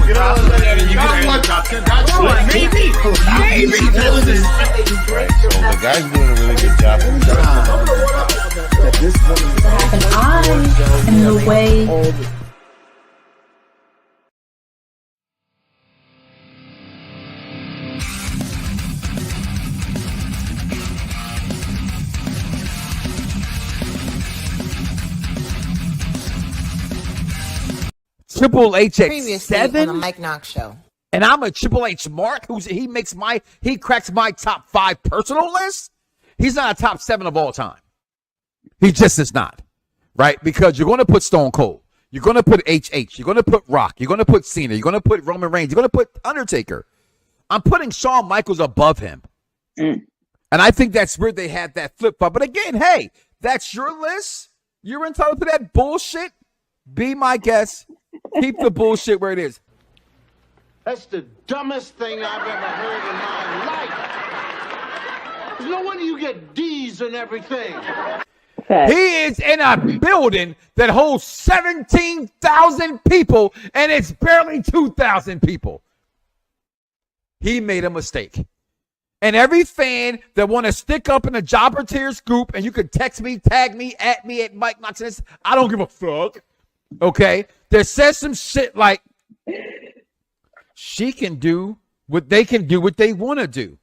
You know, maybe. So the guy's doing a really good job. An eye in the way. Triple H at Previously 7 on the Mike Knoxxx Show. and I'm a Triple H mark he cracks my top 5 personal list. He's not a top 7 of all time. He just is not, right? Because you're going to put Stone Cold, you're going to put HH, you're going to put Rock, you're going to put Cena, you're going to put Roman Reigns, you're going to put Undertaker. I'm putting Shawn Michaels above him. And I think that's where they had that flip-flop. But again, hey, that's your list. You're entitled to that bullshit. Be my guest. Keep the bullshit where it is. That's the dumbest thing I've ever heard in my life. There's no wonder you get D's and everything. He is in a building that holds 17,000 people, and it's barely 2,000 people. He made a mistake. And every fan that want to stick up in the Jobber Tears group, and you can text me, tag me at Mike Knoxxx, I don't give a fuck. Okay? That says some shit like, she can do what they want to do.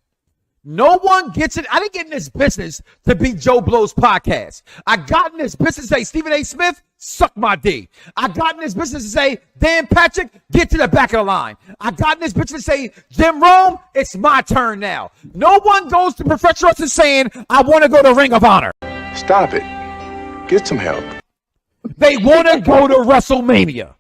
No one gets it. I didn't get in this business to be Joe Blow's podcast. I got in this business to say, Stephen A. Smith, suck my D. I got in this business to say, Dan Patrick, get to the back of the line. I got in this business to say, Jim Rome, it's my turn now. No one goes to professional wrestling saying, I want to go to Ring of Honor. Stop it. Get some help. They want to go to WrestleMania.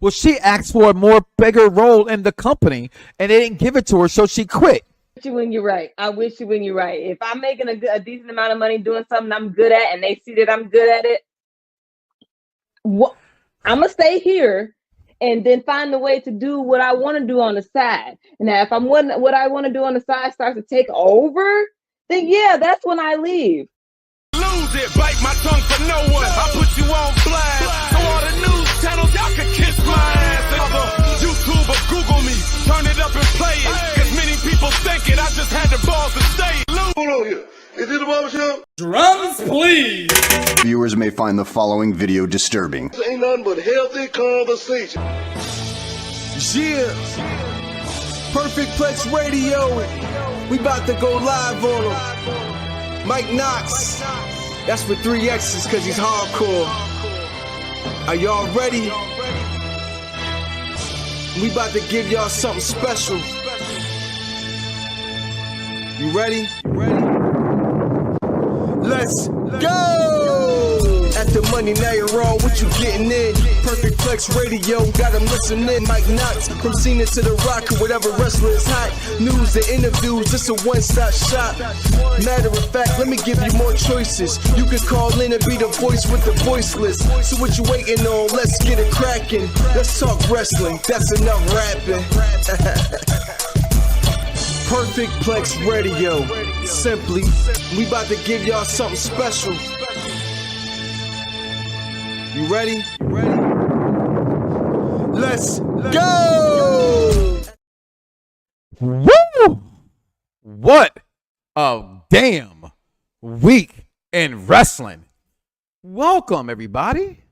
Well, she asked for a more bigger role in the company, and they didn't give it to her, so she quit. You when you're right. I wish you when you're right. If I'm making a decent amount of money doing something I'm good at, and they see that I'm good at it, I'm gonna stay here and then find a way to do what I want to do on the side. Now, if what I want to do on the side starts to take over, then yeah, that's when I leave. Lose it, bite my tongue for no one. I put you on blast. So all the news channels, y'all can kiss my ass. Other YouTube or Google me, turn it up and play it. Cause many people think it, I just had the balls to say it. Hold on here. Is it a barbershop? Drums, please. Viewers may find the following video disturbing. This ain't nothing but healthy conversation. Yeah. Perfect Plex Radio. We about to go live on him. Mike Knoxxx. That's for 3 X's because he's hardcore. Are y'all ready? We about to give y'all something special. You ready? Let's go! At the Monday Night Raw, what you getting in? Perfect Plex Radio, got them listening. Mike Knoxxx, from Cena to The Rock, or whatever wrestler is hot. News and interviews, it's a one-stop shop. Matter of fact, let me give you more choices. You can call in and be the voice with the voiceless. So what you waiting on? Let's get it cracking. Let's talk wrestling, that's enough rapping. Perfect Plex Radio. Simply, we about to give y'all something special. You ready? Let's go! Woo! What a damn week in wrestling. Welcome, everybody,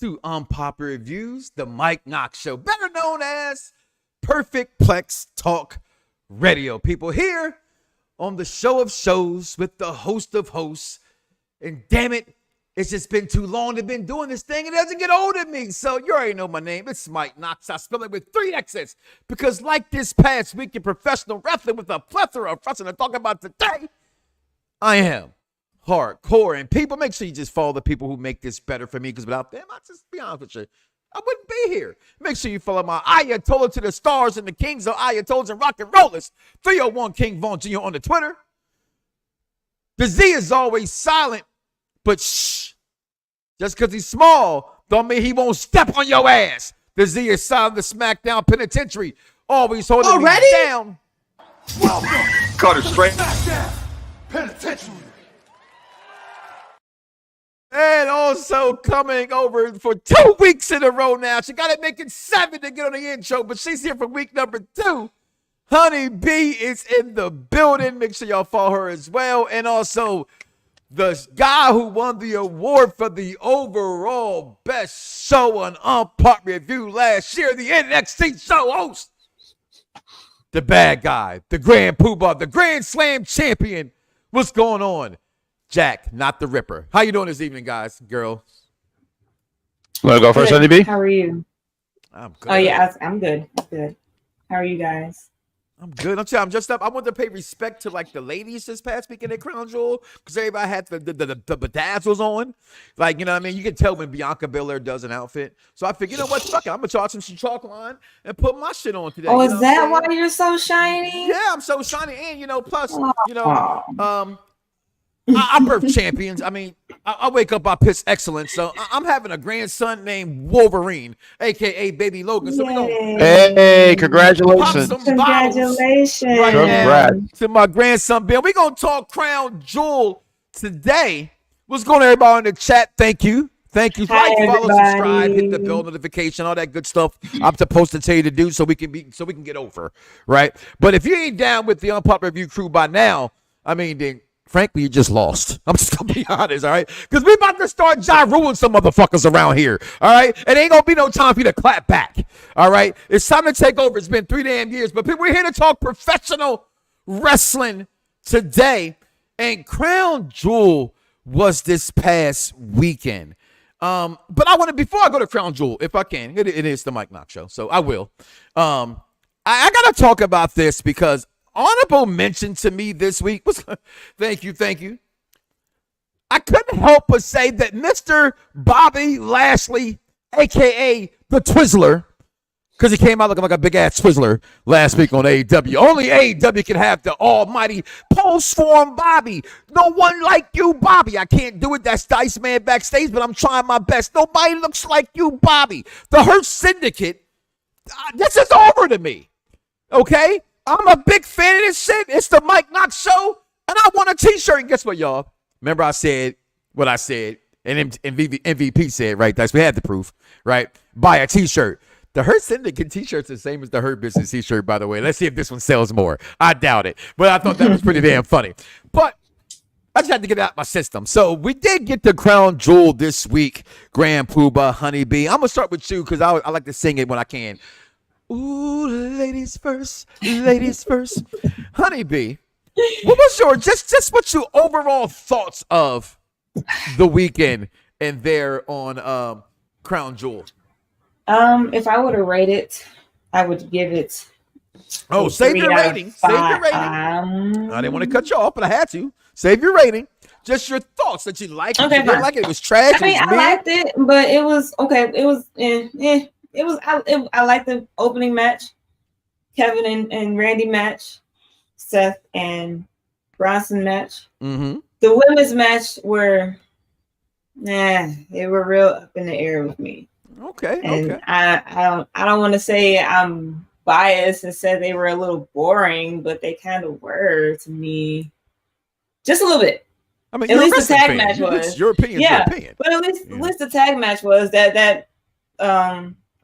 to Unpopular Reviews, the Mike Knoxxx Show, better known as Perfect Plex Talk Radio. People here on the show of shows with the host of hosts. And damn it, it's just been too long to been doing this thing. It doesn't get old in me. So you already know my name. It's Mike Knoxxx. I spell it with 3 X's because like this past week in professional wrestling with a plethora of wrestling to talk about today, I am hardcore. And people, make sure you just follow the people who make this better for me because without them, I'll just be honest with you, I wouldn't be here. Make sure you follow my Ayatollah to the stars and the kings of Ayatollahs and rock and rollers. 301 King Von Jr. on the Twitter. The Z is always silent, but shh. Just because he's small don't mean he won't step on your ass. The Z is silent, the SmackDown Penitentiary. Always holding me down. Welcome. Cut it straight. SmackDown Penitentiary. And also coming over for 2 weeks in a row now. She got to make it 7 to get on the intro, but she's here for week number 2. Honey B is in the building. Make sure y'all follow her as well. And also the guy who won the award for the overall best show on Unpop Review last year, the NXT show host, the bad guy, the Grand Poobah, the Grand Slam champion. What's going on? Jack, not the Ripper. How you doing this evening, guys, girl? Want to go first, Honey B? How are you? I'm good. Oh, yeah, I'm good. I'm good. How are you guys? I'm good. I'm just up. I want to pay respect to like the ladies this past weekend at Crown Jewel because everybody had the bedazzles on. Like, you know what I mean? You can tell when Bianca Belair does an outfit. So I figured, you know what? Fuck it. I'm going to charge some chalk line and put my shit on today. Oh, you know is that why you're so shiny? Yeah, I'm so shiny. And, you know, plus, you know, I birth champions. I mean, I wake up, I piss excellence. So I'm having a grandson named Wolverine, a.k.a. Baby Logan. So we're going Hey, congratulations. Congratulations. Right now to my grandson, Bill. We're going to talk Crown Jewel today. What's going on, everybody in the chat? Thank you. Thank you. Hi, like, follow, everybody. subscribe, hit the bell notification, all that good stuff I'm supposed to tell you to do so we can get over, right? But if you ain't down with the Unpopular Review crew by now, I mean, then frankly, you just lost. I'm just gonna be honest, all right? Because we about to start ruling some motherfuckers around here, all right? It ain't gonna be no time for you to clap back, all right? It's time to take over. It's been 3 damn years, but we're here to talk professional wrestling today. And Crown Jewel was this past weekend. But I want to, before I go to Crown Jewel, if I can, it is the Mike Knoxxx Show, so I will. I gotta talk about this because honorable mention to me this week was thank you. I couldn't help but say that Mr. Bobby Lashley, aka the Twizzler, because he came out looking like a big ass Twizzler last week on AEW. Only AEW can have the almighty post-form Bobby. No one like you, Bobby. I can't do it. That's Dice Man backstage, but I'm trying my best. Nobody looks like you, Bobby. The Hurt Syndicate, this is over to me. Okay? I'm a big fan of this shit. It's the Mike Knoxxx Show, and I want a t-shirt. And guess what, y'all? Remember I said what I said, and MVP said, right? We had the proof, right? Buy a t-shirt. The Hurt Syndicate t-shirt's the same as the Hurt Business t-shirt, by the way. Let's see if this one sells more. I doubt it, but I thought that was pretty damn funny. But I just had to get it out of my system. So we did get the Crown Jewel this week, Grand Poobah, Honey Bee. I'm going to start with you because I like to sing it when I can. Ooh, ladies first, Honey Bee. What was your just what's your overall thoughts of the weekend and there on Crown Jewel? If I were to rate it, I would give it. Oh, save your rating. I didn't want to cut you off, but I had to. Save your rating. Just your thoughts that you liked. Okay, you didn't like it. It was trash. I mean, I liked it, but it was okay. It was It was. I liked the opening match, Kevin and Randy match, Seth and Bronson match. Mm-hmm. The women's match were, they were real up in the air with me. Okay. And okay. I don't want to say I'm biased and said they were a little boring, but they kind of were to me, just a little bit. I mean, at least the tag match was. It's your opinion. Yeah, your opinion. But at least the tag match was that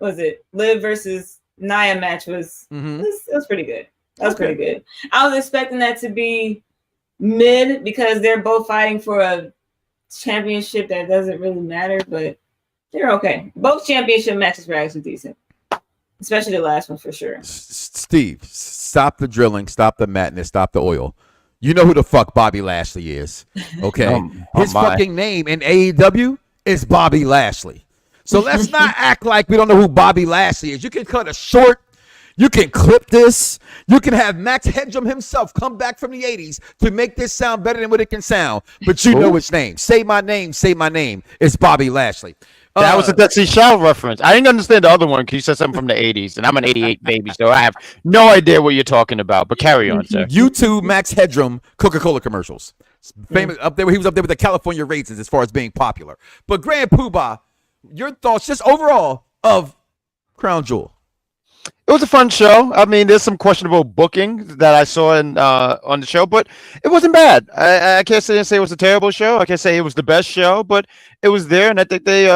was it Liv versus Nia match was it was pretty good. That was pretty good. I was expecting that to be mid because they're both fighting for a championship that doesn't really matter, but they're okay. Both championship matches were actually decent, especially the last one for sure. Steve, stop the drilling, stop the madness, stop the oil. You know who the fuck Bobby Lashley is, okay? His fucking name in AEW is Bobby Lashley. So let's not act like we don't know who Bobby Lashley is. You can cut a short. You can clip this. You can have Max Headroom himself come back from the 80s to make this sound better than what it can sound. But you know its name. Say my name. Say my name. It's Bobby Lashley. That was a Dusty Shaw reference. I didn't understand the other one because you said something from the 80s, and I'm an 88 baby, so I have no idea what you're talking about. But carry on, sir. YouTube Max Headroom Coca-Cola commercials. Famous up there. He was up there with the California Raisins as far as being popular. But Grand Poobah, your thoughts just overall of Crown Jewel? It was a fun show. I mean, there's some questionable booking that I saw in on the show, but it wasn't bad. I can't say it was a terrible show. I can't say it was the best show, but it was there, and I think they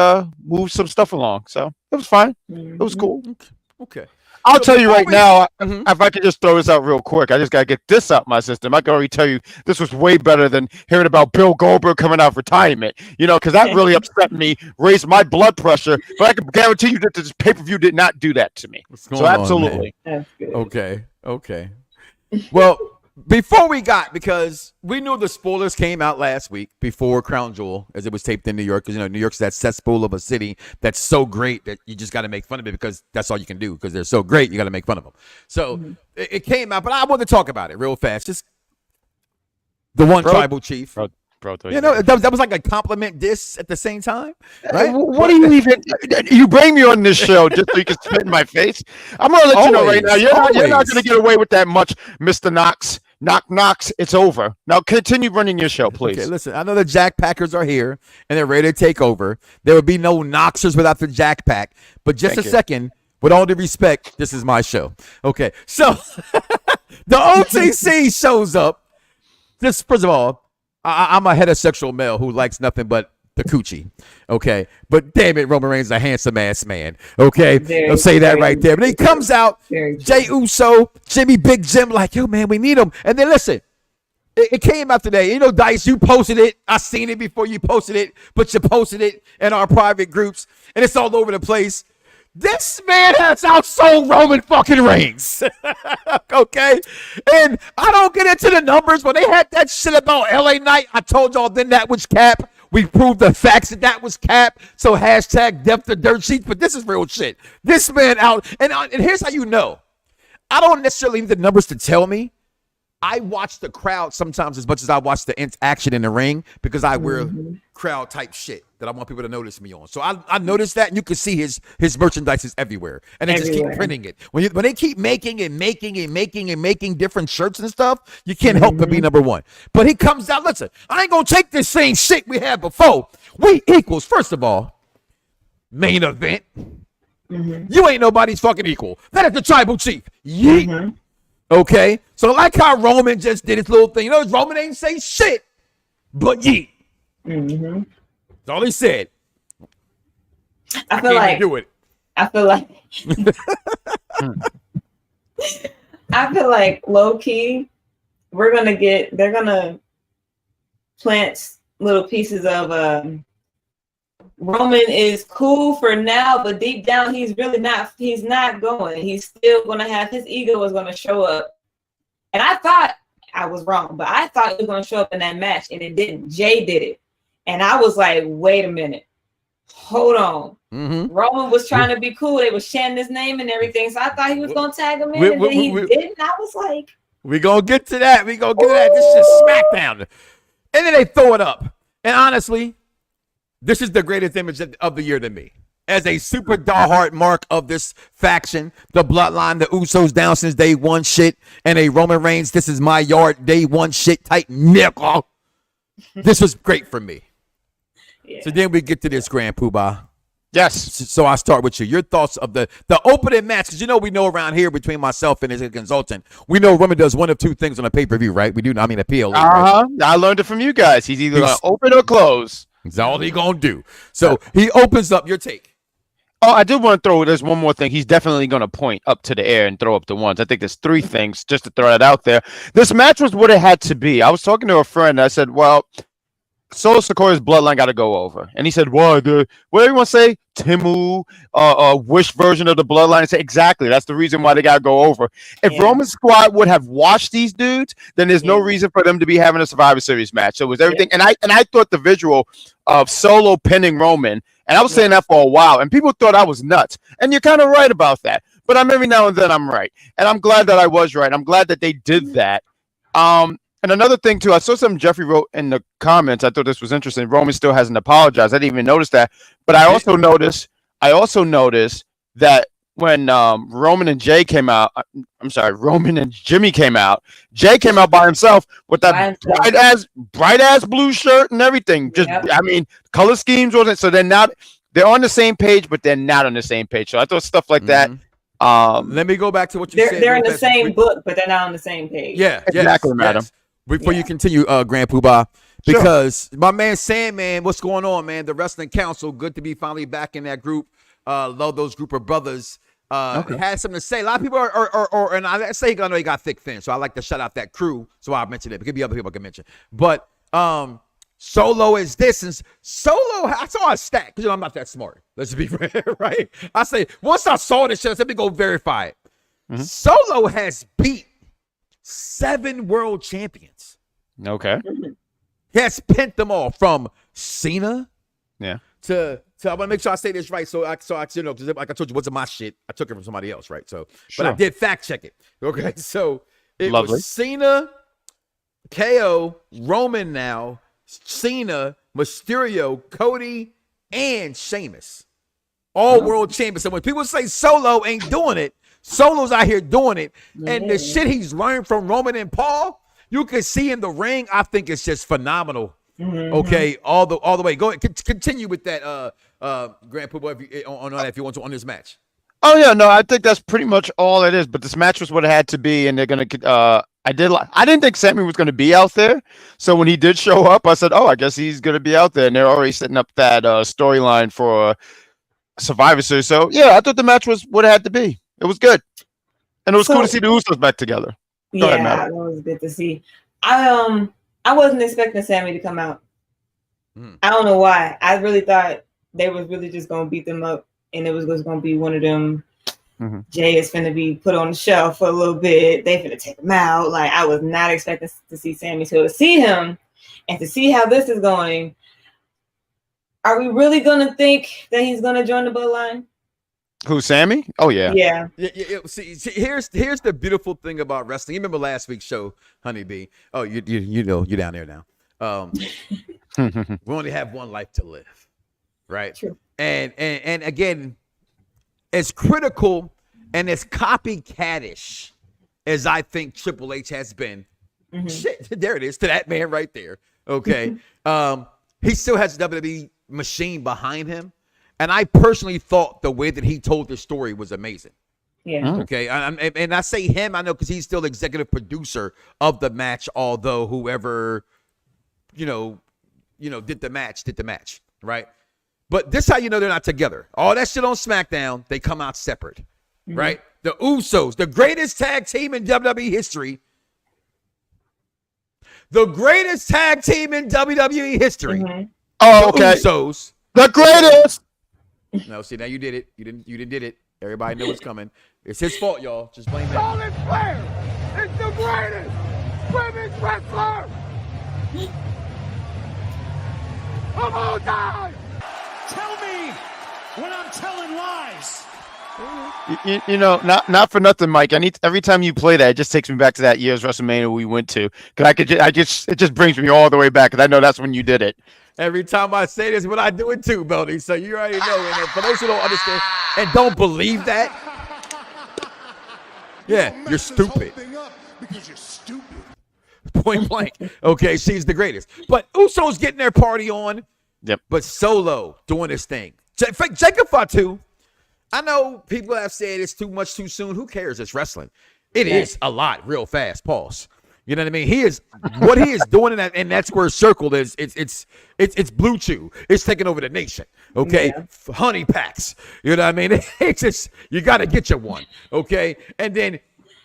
moved some stuff along. So it was fine. It was cool. Okay. I'll tell you right now, if I could just throw this out real quick, I just got to get this out my system. I can already tell you this was way better than hearing about Bill Goldberg coming out of retirement, because that really upset me, raised my blood pressure. But I can guarantee you that this pay-per-view did not do that to me. So absolutely. Okay. Well, before because we knew the spoilers came out last week before Crown Jewel, as it was taped in New York, because New York's that cesspool of a city that's so great that you just got to make fun of it because that's all you can do, because they're so great you got to make fun of them. So it came out, but I want to talk about it real fast. Just the one tribal chief. That was like a compliment diss at the same time, right? What do you even? You bring me on this show just so you can spit in my face. I'm gonna let you know right now. You're not gonna get away with that much, Mr. Knox. Knox, it's over. Now continue running your show, please. Okay, listen, I know the Jack Packers are here and they're ready to take over. There would be no Knoxers without the Jack Pack. But just a second, with all due respect, this is my show. Okay, so the OTC shows up. Just first of all, I'm a heterosexual male who likes nothing but the coochie. Okay, but damn it, Roman Reigns is a handsome ass man. Okay, I'll say that right there. But he comes out, Jey Uso, Jimmy, Big Jim, like, yo, man, we need him. And then listen, it came out today. Dice, you posted it. I seen it before you posted it, but you posted it in our private groups, and it's all over the place. This man has outsold Roman fucking Reigns. Okay? And I don't get into the numbers. When they had that shit about LA Knight, I told y'all then that was cap. We proved the facts that was cap. So hashtag depth the dirt sheets. But this is real shit. This man out. And here's how you know. I don't necessarily need the numbers to tell me. I watch the crowd sometimes as much as I watch the action in the ring, because I wear crowd type shit that I want people to notice me on. So I noticed that, and you can see his merchandise is everywhere, and they just keep printing it. When they keep making different shirts and stuff, you can't help but be number one. But he comes out, listen, I ain't gonna take this same shit we had before. We equals, first of all, main event. You ain't nobody's fucking equal. That is the tribal chief. Yeet. Okay, so like how Roman just did his little thing. Roman ain't say shit, but yeet. That's all he said. I feel like do it. I feel like low key, they're gonna plant little pieces of Roman is cool for now, but deep down he's not going. He's still gonna have, his ego is gonna show up. And I thought I was wrong, but I thought it was gonna show up in that match, and it didn't. Jay did it. And I was like, wait a minute. Hold on. Roman was trying to be cool. They were chanting his name and everything. So I thought he was gonna tag him in, and then he didn't. I was like, we gonna get to that. This is SmackDown. And then they throw it up. And honestly, this is the greatest image of the year to me. As a super diehard mark of this faction, the bloodline, the Usos down since day one shit, and a Roman Reigns, this is my yard, day one shit type nickel. This was great for me. Yeah. So then we get to this Grand Poobah. Yes. So I start with you. Your thoughts of the opening match, because we know around here between myself and his consultant, we know Roman does one of two things on a pay-per-view, right? We do, a PLE. Right? I learned it from you guys. He's either going to open or close. That's all he gonna do. So he opens up. Your take. Oh, I did want to throw. There's one more thing. He's definitely going to point up to the air and throw up the ones. I think there's three things just to throw that out there. This match was what it had to be. I was talking to a friend. I said, "Well, Solo Sikora's bloodline got to go over," and he said, "Why? What everyone say? Timu, Wish version of the bloodline." I said, "Exactly. That's the reason why they got to go over. If Roman Squad would have watched these dudes, then there's no reason for them to be having a Survivor Series match." So it was everything, and I thought the visual of Solo pinning Roman, and I was saying that for a while, and people thought I was nuts, and you're kind of right about that. But every now and then I'm right, and I'm glad that I was right. I'm glad that they did that. And another thing, too, I saw something Jeffrey wrote in the comments. I thought this was interesting. Roman still hasn't apologized. I didn't even notice that. But I also noticed that when Roman and Jimmy came out, Jay came out by himself with that bright ass blue shirt and everything. Color schemes wasn't, so they're on the same page, but they're not on the same page. So I thought stuff like that Let me go back to what you said. They're in the same book, but they're not on the same page. Yeah, exactly, madam. Before you continue, Grand Poobah, because my man Sandman, what's going on, man? The Wrestling Council, good to be finally back in that group. Love those group of brothers. Had something to say. A lot of people are and I say I know he got thick thin, so I like to shout out that crew. So I mentioned it. It could be other people I can mention, but Solo is this and Solo. I saw a stat because I'm not that smart. Let's be right. I say once I saw this shit, let me go verify it. Mm-hmm. Solo has beat 7 world champions. Okay. He has pinned them all from Cena. Yeah. To I want to make sure I say this right. So I you know, because like I told you, wasn't my shit. I took it from somebody else, right? So, but I did fact check it. Okay. So it was Cena, KO, Roman now, Cena, Mysterio, Cody, and Sheamus. All world champions. So when people say Solo ain't doing it, Solo's out here doing it. And the shit he's learned from Roman and Paul, you can see in the ring, I think it's just phenomenal. Mm-hmm. Okay, all the way. Go ahead. Continue with that, Grand Poobah, on that if you want to on this match. Oh yeah, no, I think that's pretty much all it is. But this match was what it had to be, and they're gonna. I didn't think Sammy was gonna be out there, so when he did show up, I said, "Oh, I guess he's gonna be out there." And they're already setting up that storyline for Survivor Series. So yeah, I thought the match was what it had to be. It was good, and it was cool to see the Usos back together. Go ahead, Matt. It was good to see. I wasn't expecting Sammy to come out. I don't know why. I really thought they was really just gonna beat them up, and it was just gonna be one of them. Jay is finna be put on the shelf for a little bit. They finna take him out. Like I was not expecting to see Sammy. So to see him and to see how this is going, are we really gonna think that he's gonna join the Bloodline? Who, Sammy? Oh yeah. Yeah. See, here's the beautiful thing about wrestling. You remember last week's show, Honeybee? Oh, you know you're down there now. We only have one life to live, right? True. And again, as critical and as copycatish as I think Triple H has been, shit, there it is to that man right there. Okay, he still has the WWE machine behind him. And I personally thought the way that he told the story was amazing. Yeah. Okay. And I say him, I know, because he's still executive producer of the match, although whoever, you know, did the match, right? But this is how you know they're not together. All that shit on SmackDown, they come out separate, right? The Usos, the greatest tag team in WWE history. The greatest tag team in WWE history. Oh, okay. Usos. The greatest. No, see, now you did it. You didn't did it. Everybody knew what's coming. It's his fault, y'all. Just blame him. Rollins Flair is the greatest women's wrestler of all time. Tell me when I'm telling lies. You know, not for nothing, Mike. Every time you play that, it just takes me back to that year's WrestleMania we went to. Cause it just brings me all the way back. Cause I know that's when you did it. Every time I say this, but I do it too, Belly. So you already know. And for those who don't understand and don't believe that, yeah, you're stupid. Because you're stupid. Point blank. Okay, she's the greatest. But Usos getting their party on. Yep. But Solo doing his thing. Jacob Fatu. I know people have said it's too much too soon. Who cares? It's wrestling. It is a lot real fast. Pause. You know what I mean? He is what he is doing in that square circle is it's Blue Chew. It's taking over the nation. Okay, honey packs. You know what I mean? It's just you got to get you one. Okay, and then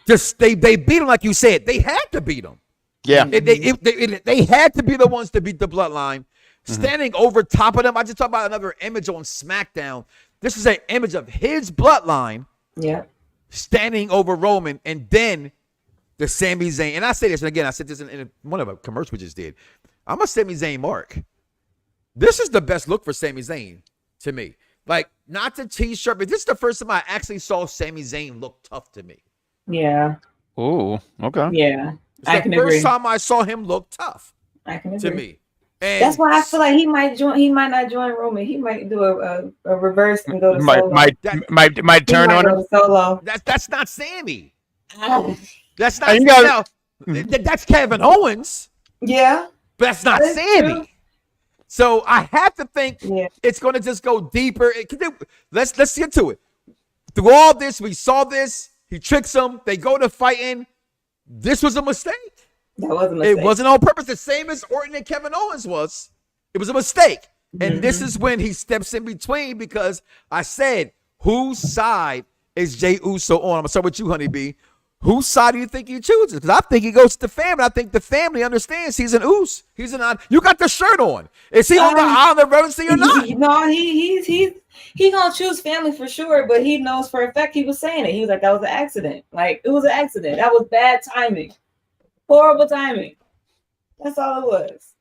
just they beat him like you said. They had to beat him. Yeah, they had to be the ones to beat the Bloodline. Standing over top of them. I just talked about another image on SmackDown. This is an image of his Bloodline. Yeah, standing over Roman, and then the Sami Zayn. And I say this, and again, I said this in one of a commercial we just did. I'm a Sami Zayn mark. This is the best look for Sami Zayn to me. Like, not the T-shirt, but this is the first time I actually saw Sami Zayn look tough to me. Yeah. Oh, okay. Yeah. It's the first time I saw him look tough to me. And that's why I feel like he might not join Roman. He might do a reverse and go to Solo. Might turn on him. Solo. That's not Sammy. That's not that's Kevin Owens. Yeah. But that's not Sammy. True. So I have to think it's going to just go deeper. Let's get to it. Through all this, we saw this. He tricks them. They go to fighting. This was a mistake. That was a mistake. It wasn't on purpose. The same as Orton and Kevin Owens was. It was a mistake. And this is when he steps in between because I said, whose side is Jey Uso on? I'm going to start with you, Honeybee. Whose side do you think he chooses? Because I think he goes to the family. I think the family understands he's an Uso. He's an on. You got the shirt on. Is he on the Island of Relevancy or not? No, he gonna choose family for sure. But he knows for a fact he was saying it. He was like, that was an accident. Like it was an accident. That was bad timing. Horrible timing. That's all it was.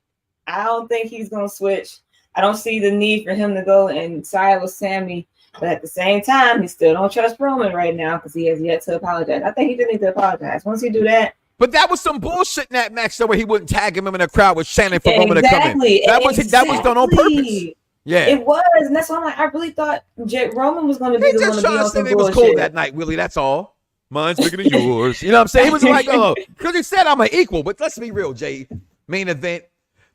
I don't think he's gonna switch. I don't see the need for him to go and side with Sammy. But at the same time, he still don't trust Roman right now because he has yet to apologize. I think he did need to apologize. Once he do that. But that was some bullshit in that match though, where he wouldn't tag him in the crowd with Shannon for Roman to come in. That was done on purpose. Yeah. It was. And that's why I'm like, I really thought Roman was going to be the one to be on some bullshit. He was cool that night, Willie. That's all. Mine's bigger than yours. You know what I'm saying? He was like, oh, because he said I'm an equal. But let's be real, Jay. Main event.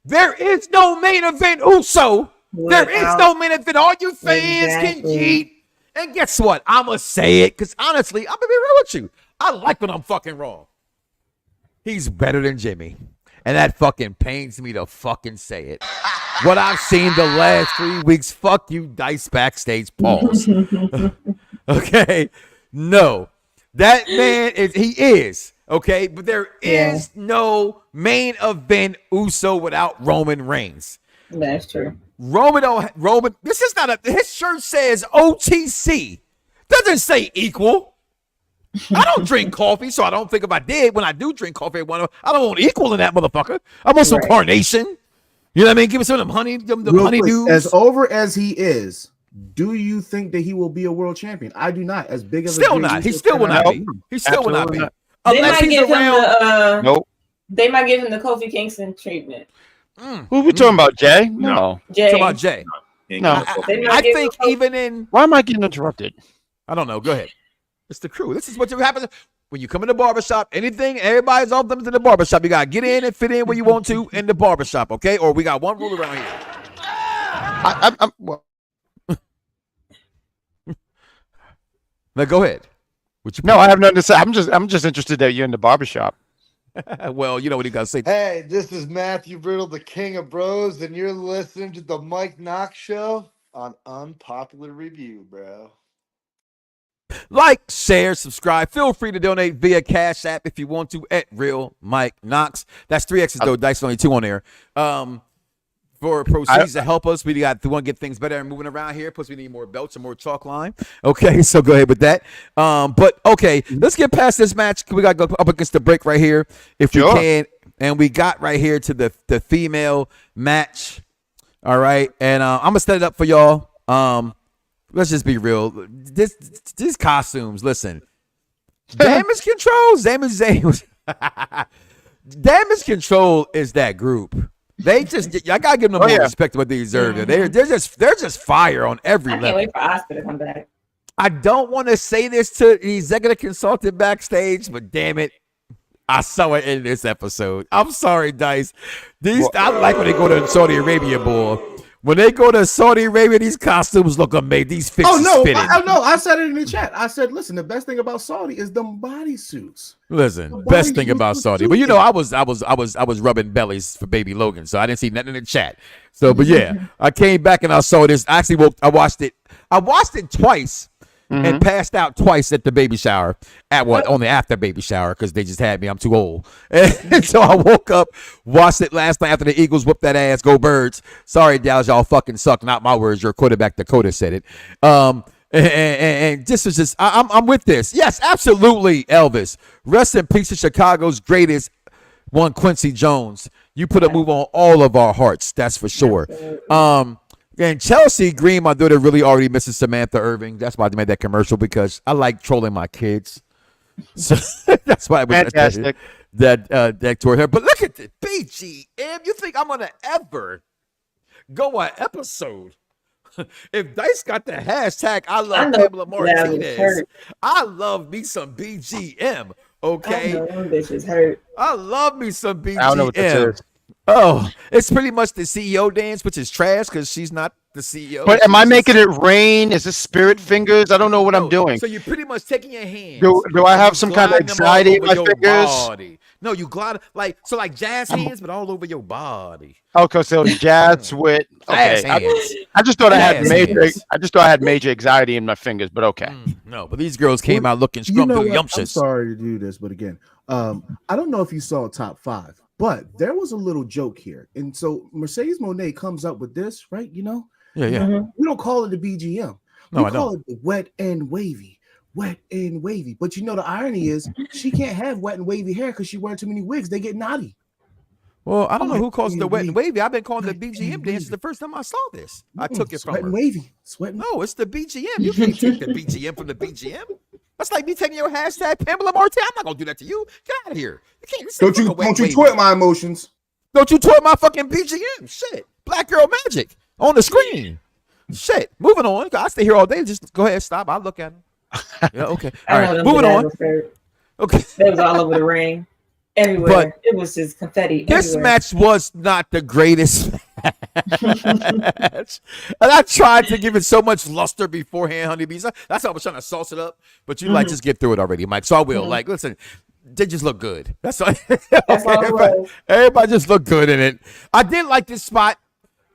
There is no main event, Uso. There is no main event. All you fans can cheat. And guess what? I'm going to say it because honestly, I'm going to be real with you. I like when I'm fucking wrong. He's better than Jimmy. And that fucking pains me to fucking say it. What I've seen the last 3 weeks, fuck you, Dice backstage. Pause. Okay? No. That man he is. Okay? But there is no main event Uso without Roman Reigns. That's true. Roman, this is not his shirt says OTC. Doesn't say equal. I don't drink coffee, so I don't think if I did, when I do drink coffee, I don't want equal in that motherfucker. I want some carnation. You know what I mean? Give me some of them honey, them honeydews. As over as he is, do you think that he will be a world champion? I do not. As big as still not. He still will not be. He still will not be. They might give him nope. They might give him the Kofi Kingston treatment. Who are we talking about, Jay? No. Jay. Talking about Jay. No. I think even in. Why am I getting interrupted? I don't know. Go ahead. It's the crew. This is what happens when you come in the barbershop. Anything, everybody's off them to the barbershop. You got to get in and fit in where you want to in the barbershop, okay? Or we got one rule around here. Well. Now go ahead. No, I have nothing to say. I'm just interested that you're in the barbershop. Well, you know what he got to say. Hey, this is Matthew Brittle, the King of Bros, and you're listening to the Mike Knoxxx Show on Unpopular Review, bro. Like, share, subscribe. Feel free to donate via Cash App if you want to at Real Mike Knoxxx. That's 3 X's though. Dice only 2 on there. For proceeds to help us, we want to get things better and moving around here. Plus, we need more belts and more chalk line. Okay, so go ahead with that. But okay, let's get past this match. We got to go up against the break right here if we can. And we got right here to the female match. All right, and I'm gonna set it up for y'all. Let's just be real. These costumes, listen. Damage Control, Damage Control is that group. They just, I gotta give them more respect to what they deserve. They're just fire on every level. I can't wait for Oscar to come back. I don't want to say this to the executive consultant backstage, but damn it, I saw it in this episode. I'm sorry, Dice. I like when they go to Saudi Arabia, boy. When they go to Saudi Arabia, these costumes look amazing. These fits spinning. I said it in the chat. I said, listen, the best thing about Saudi is the bodysuits. Listen, best thing about Saudi. But you know, I was rubbing bellies for baby Logan, so I didn't see nothing in the chat. So, but yeah, I came back and I saw this. I actually I watched it twice. And passed out twice at the baby shower. Only after baby shower because they just had me. I'm too old. And so I woke up, watched it last night after the Eagles whooped that ass. Go Birds. Sorry, Dallas, y'all fucking suck. Not my words. Your quarterback Dakota said it. And this was just. I'm with this. Yes, absolutely, Elvis. Rest in peace to Chicago's greatest one, Quincy Jones. You put a move on all of our hearts. That's for sure. And Chelsea Green, my daughter, really already misses Samantha Irving. That's why I made that commercial because I like trolling my kids. So that's why I was fantastic. That toward her. But look at the BGM. You think I'm gonna ever go an episode? If Dice got the hashtag, I love Pamela Martinez. I love me some BGM. Okay, I love me some BGM. I don't know what this is. Oh, it's pretty much the CEO dance, which is trash because she's not the CEO. But am I making it rain? Is this spirit fingers? I don't know what I'm doing. So you're pretty much taking your hands. Do I have some kind of anxiety in my fingers? Body. No, you glide like jazz hands, but all over your body. Okay, so jazz with okay. I just thought I had major anxiety in my fingers, but okay. No, but these girls came out looking scrumptious. I'm sorry to do this, but again, I don't know if you saw top 5, but there was a little joke here, and so Mercedes Moné comes up with this, right? You know, yeah. We don't call it the BGM. No, we call it the wet and wavy. Wet and wavy. But you know the irony is she can't have wet and wavy hair because she wearing too many wigs. They get knotty. Well, I don't know who calls it the wet and wavy. I've been calling the BGM dance the first time I saw this. I took it from her. Sweat and wavy. Sweat. No, it's the BGM. You can't take the BGM from the BGM. That's like me taking your hashtag Pamela Martin. I'm not gonna do that to you. Get out of here. You can't. Don't you twit my emotions. Don't you twit my fucking BGM. Shit. Black girl magic on the screen. Shit. Moving on. I stay here all day. Just go ahead. Stop. I'll look at him. Yeah, okay. All right, moving on. Okay. That was all over the ring. Everywhere. But it was just confetti. This everywhere. match was not the greatest match. And I tried to give it so much luster beforehand, honeybees. That's how I was trying to sauce it up. But you just get through it already, Mike. So I will. Like, listen, they just look good. That's all. That's all everybody just looked good in it. I did like this spot.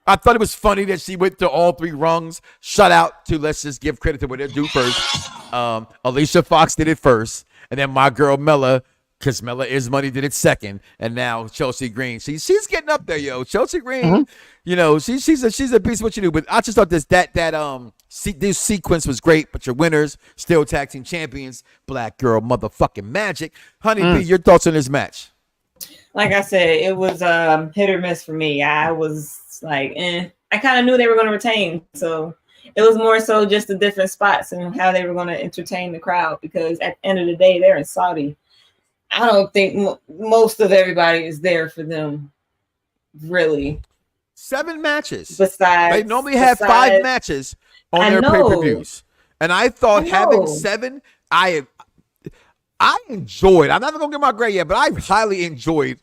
I thought it was funny that she went to all 3 rungs. Shout out to, let's just give credit to what they do first. Alicia Fox did it first. And then my girl Mella, because Mella is money, did it second. And now Chelsea Green. She's getting up there, yo. Chelsea Green, you know, she's a piece of what you do. But I just thought this sequence was great. But your winners, still tag team champions, Black Girl motherfucking Magic. Honey B, your thoughts on this match? Like I said, it was hit or miss for me. I was like, I kind of knew they were going to retain. So it was more so just the different spots and how they were going to entertain the crowd. Because at the end of the day, they're in Saudi. I don't think most of everybody is there for them, really. 7 matches. Besides, they normally have 5 matches on their pay-per-views. And I thought having 7, I enjoyed. I'm not going to get my grade yet, but I highly enjoyed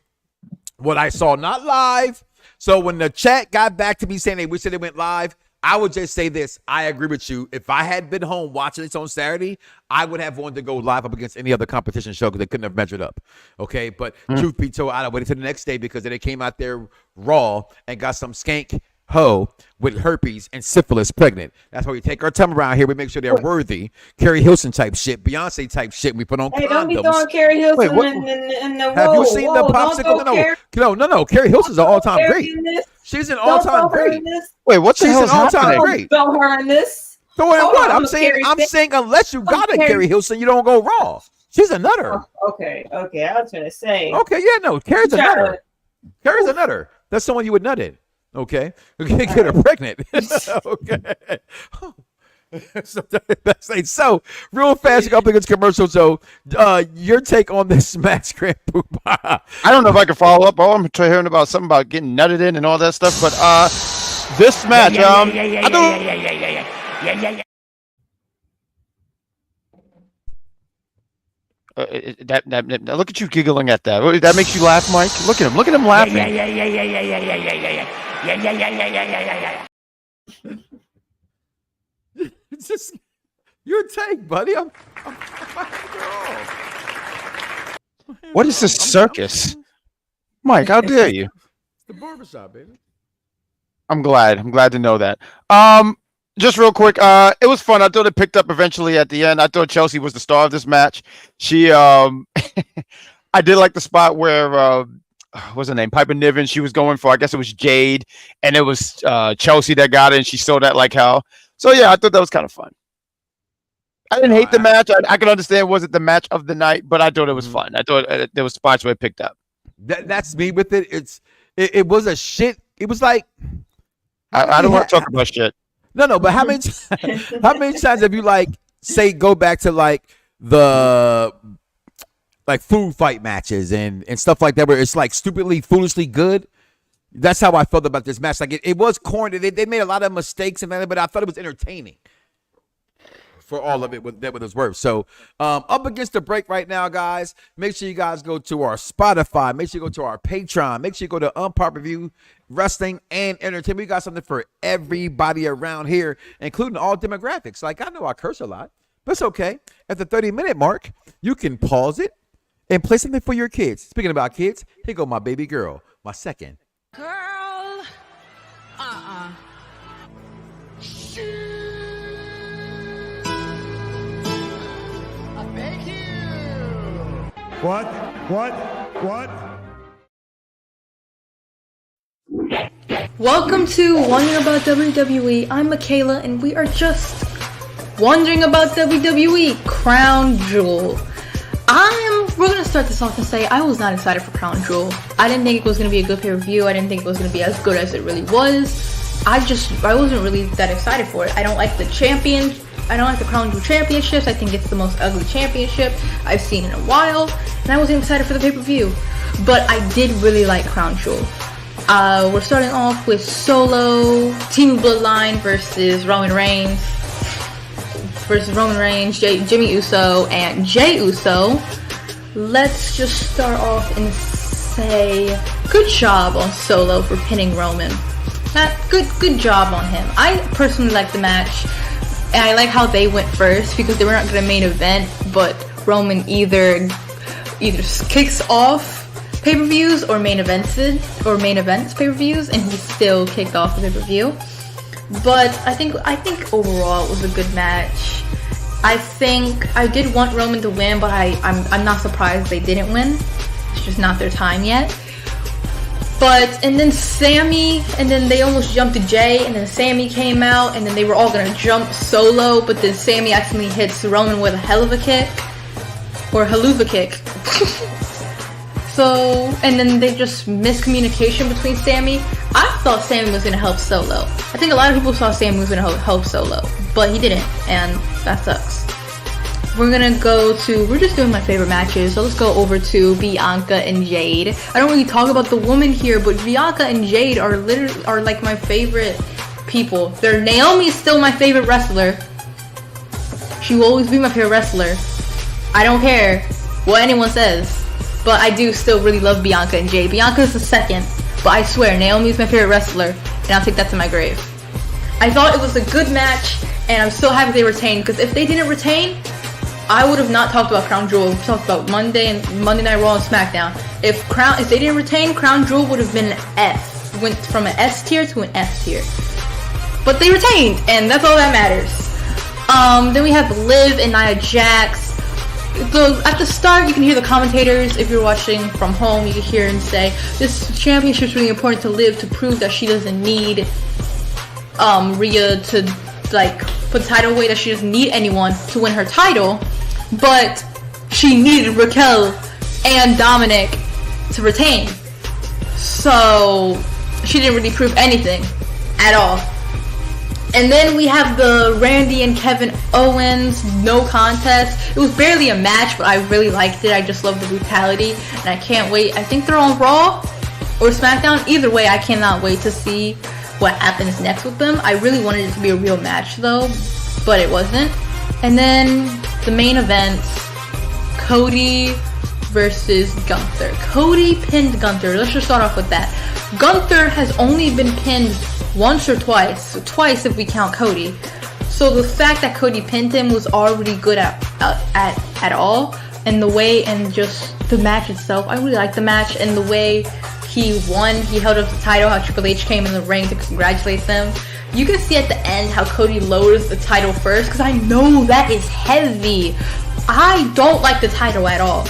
what I saw. Not live. So when the chat got back to me saying they wish that it went live, I would just say this. I agree with you. If I had been home watching this on Saturday, I would have wanted to go live up against any other competition show because they couldn't have measured up. Okay, but truth be told, I'd have waited till the next day because they came out there raw and got some skank hoe with herpes and syphilis pregnant. That's why we take our time around here. We make sure they're worthy. Carrie Hilson type shit, Beyonce type shit. We put on condoms. Don't be throwing Carrie Hilson in the Have you seen the popsicle? No. Carrie Hilson's an all-time great. She's an all-time great. Wait, what the hell is happening? Great. Throw her in this. Throw in what? I'm saying unless you got a Carrie Hilson, you don't go raw. She's a nutter. Okay. I was gonna say. Okay, yeah, no. Carrie's a nutter. Carrie's a nutter. That's someone you would nut in. Okay, get her pregnant. Okay. So real fast, up against commercial. So, your take on this match, Grand Poobah? I don't know if I can follow up. I'm hearing about something about getting nutted in and all that stuff. But this match, look at you giggling at that. That makes you laugh, Mike. Look at him laughing. It's just your take, buddy. What is this circus? Mike, how dare you? It's the barbershop, baby. I'm glad to know that. Just real quick, it was fun. I thought it picked up eventually at the end. I thought Chelsea was the star of this match. She I did like the spot where what's her name? Piper Niven. She was going for, I guess it was Jade, and it was Chelsea that got it, and she sold that like hell. So yeah, I thought that was kind of fun. I didn't hate the match. I can understand it wasn't the match of the night, but I thought it was fun. I thought there was spots where it picked up. That's me with it. It was a shit. It was like I don't want to talk about shit. No, but how many times have you go back to the food fight matches and stuff like that where it's like stupidly, foolishly good? That's how I felt about this match. Like it was corny. They made a lot of mistakes and that, but I thought it was entertaining for all of it with its worth. So up against the break right now, guys. Make sure you guys go to our Spotify. Make sure you go to our Patreon. Make sure you go to Unpop Review wrestling, and entertainment. We got something for everybody around here, including all demographics. Like, I know I curse a lot, but it's okay. At the 30-minute mark, you can pause it and play something for your kids. Speaking about kids, here go my baby girl, my second. Girl, I beg you. What? Welcome to Wondering About WWE. I'm Michaela, and we are just wondering about WWE Crown Jewel. We're gonna start this off and say I was not excited for Crown Jewel. I didn't think it was gonna be a good pay-per-view. I didn't think it was gonna be as good as it really was. I wasn't really that excited for it. I don't like the Crown Jewel championships. I think it's the most ugly championship I've seen in a while, and I wasn't excited for the pay-per-view. But I did really like Crown Jewel. We're starting off with Solo, Team Bloodline versus Roman Reigns, Jimmy Uso, and Jey Uso. Let's just start off and say good job on Solo for pinning Roman. Good job on him. I personally like the match, and I like how they went first because they were not going to main event, but Roman either kicks off pay-per-views or main events pay-per-views, and he still kicked off the pay-per-view. But I think overall it was a good match. I think I did want Roman to win, but I'm not surprised they didn't win. It's just not their time yet. And then Sammy, and then they almost jumped to Jay, and then Sammy came out, and then they were all gonna jump Solo, but then Sammy accidentally hits Roman with a haluva kick. And then they just miscommunication between Sammy. I thought Sammy was gonna help Solo. I think a lot of people thought Sammy was gonna help Solo, but he didn't, and that sucks. We're just doing my favorite matches, so let's go over to Bianca and Jade. I don't really talk about the woman here, but Bianca and Jade are like my favorite people. Naomi's still my favorite wrestler. She will always be my favorite wrestler. I don't care what anyone says. But I do still really love Bianca and Jade. Bianca is the second, but I swear, Naomi's my favorite wrestler, and I'll take that to my grave. I thought it was a good match, and I'm so happy they retained, because if they didn't retain, I would have not talked about Crown Jewel. We talked about Monday Night Raw and SmackDown. If they didn't retain, Crown Jewel would have been an F. Went from an S tier to an F tier. But they retained, and that's all that matters. Then we have Liv and Nia Jax. At the start, you can hear the commentators. If you're watching from home, you can hear and say, this championship is really important to Liv to prove that she doesn't need Rhea to put the title away, that she doesn't need anyone to win her title, but she needed Raquel and Dominic to retain. So she didn't really prove anything at all. And then we have the Randy and Kevin Owens no contest. It was barely a match, but I really liked it. I just love the brutality, and I can't wait. I think they're on Raw or SmackDown. Either way, I cannot wait to see what happens next with them. I really wanted it to be a real match though, but it wasn't. And then the main event, Cody versus Gunther. Cody pinned Gunther. Let's just start off with that. Gunther has only been pinned once or twice. So twice if we count Cody. So the fact that Cody pinned him was already good at all. And the way, and just the match itself, I really liked the match, and the way he won, he held up the title, how Triple H came in the ring to congratulate them. You can see at the end how Cody lowers the title first, because I know that is heavy. I don't like the title at all.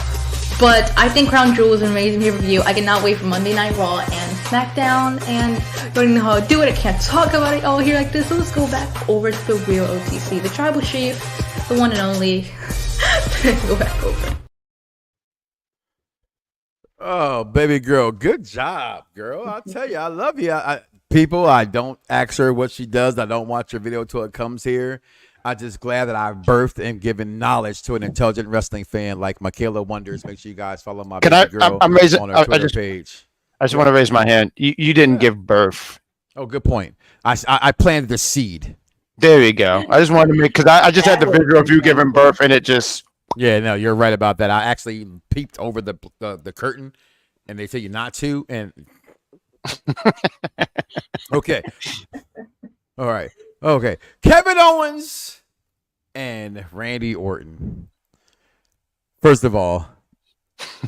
But I think Crown Jewel was an amazing pay-per-view. I cannot wait for Monday Night Raw and SmackDown, and I don't even know how to do it. I can't talk about it all here like this, so let's go back over to the real OTC. The Tribal Chief, the one and only. Let's go back over. Oh, baby girl, good job, girl. I'll tell you, I love you. I don't ask her what she does. I don't watch her video till it comes here. I'm just glad that I've birthed and given knowledge to an intelligent wrestling fan like Michaela Wonders. Make sure you guys follow my baby girl on her Twitter page. I just want to raise my hand. You didn't give birth. Oh, good point. I planted the seed. There you go. I just wanted to make, because I just had the video of you giving birth, and it just. Yeah, no, you're right about that. I actually peeped over the curtain, and they tell you not to, and Okay. All right. Okay. Kevin Owens and Randy Orton. First of all,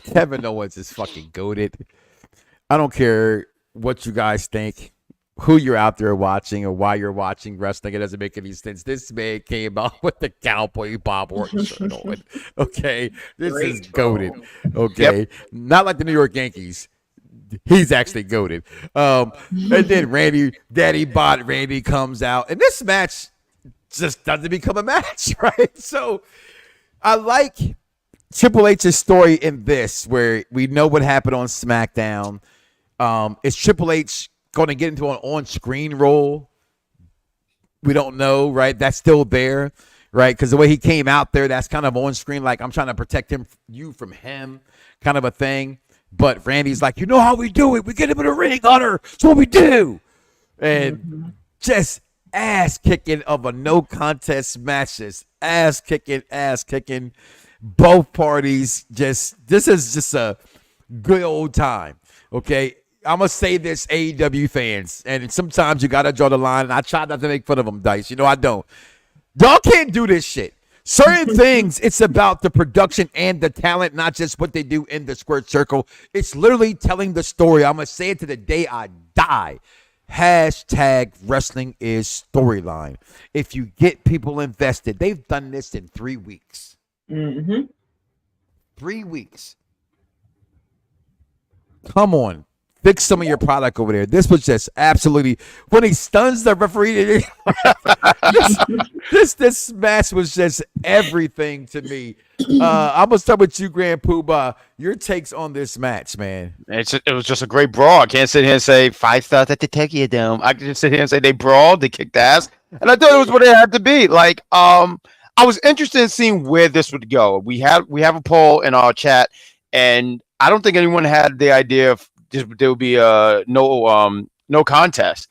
Kevin Owens is fucking goated. I don't care what you guys think, who you're out there watching or why you're watching wrestling. It doesn't make any sense. This man came out with the cowboy Bob Orton shirt on. Okay. This is goated. Okay. Yep. Not like the New York Yankees. He's actually goated. And then Daddy Bot Randy comes out. And this match just doesn't become a match, right? So I like Triple H's story in this, where we know what happened on SmackDown. Is Triple H going to get into an on-screen role? We don't know, right? That's still there, right? Because the way he came out there, that's kind of on-screen, like I'm trying to protect you from him kind of a thing. But Randy's like, you know how we do it. We get him in a ring, Hunter. That's what we do. And just ass-kicking of a no-contest match. Just ass-kicking. Both parties this is just a good old time, okay? I'm going to say this, AEW fans, and sometimes you got to draw the line, and I try not to make fun of them, Dice. You know I don't. Y'all can't do this shit. Certain things, it's about the production and the talent, not just what they do in the squared circle. It's literally telling the story. I'm going to say it to the day I die. Hashtag wrestling is storyline. If you get people invested, they've done this in 3 weeks. 3 weeks. Come on. Fix some of your product over there. This was just absolutely, when he stuns the referee. This match was just everything to me. I'm gonna start with you, Grand Poobah. Your takes on this match, man. It was just a great brawl. I can't sit here and say 5 stars at the Tokyo Dome. I can just sit here and say they brawled, they kicked ass, and I thought it was what it had to be. Like, I was interested in seeing where this would go. We have a poll in our chat, and I don't think anyone had the idea of there would be no contest.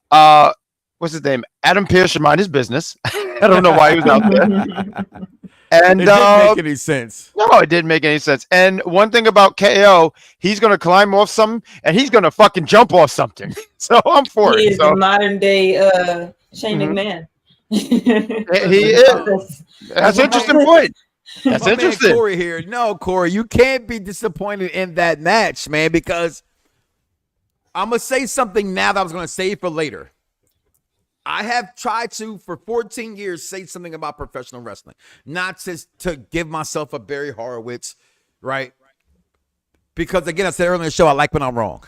What's his name? Adam Pearce should mind his business. I don't know why he was out there. And it didn't make any sense. No, it didn't make any sense. And one thing about KO, he's gonna climb off something and he's gonna fucking jump off something. So I'm for it. He is the modern day Shane McMahon. He is. That's an interesting point. That's interesting. Corey here. No, Corey, you can't be disappointed in that match, man, because I'm going to say something now that I was going to save for later. I have tried to, for 14 years, say something about professional wrestling. Not just to give myself a Barry Horowitz, right? Because, again, I said earlier in the show, I like when I'm wrong.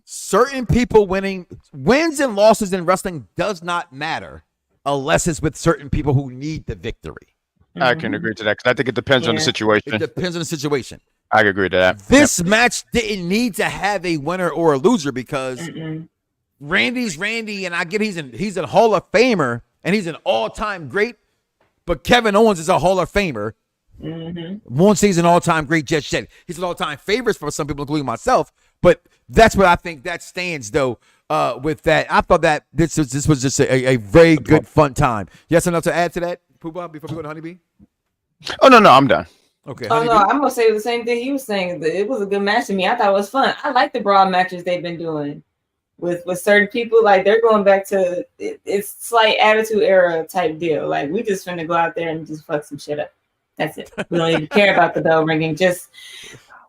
Certain people wins and losses in wrestling does not matter unless it's with certain people who need the victory. I can agree to that because I think it depends on the situation. It depends on the situation. I can agree to that. This match didn't need to have a winner or a loser because Randy's Randy, and I get he's a Hall of Famer and he's an all-time great, but Kevin Owens is a Hall of Famer. Won't say he's an all-time great just yet. He's an all-time favorite for some people, including myself. But that's what I think that stands, though. With that, I thought that this was just a very good, fun time. You have something else to add to that, Poobah, before we go to Honeybee? Oh, no, I'm done. Okay. Oh, no, I'm going to say the same thing he was saying. It was a good match to me. I thought it was fun. I like the brawl matches they've been doing with certain people. Like, they're going back to, it's slight attitude era type deal. Like, we just finna go out there and just fuck some shit up. That's it. We don't even care about the bell ringing. Just,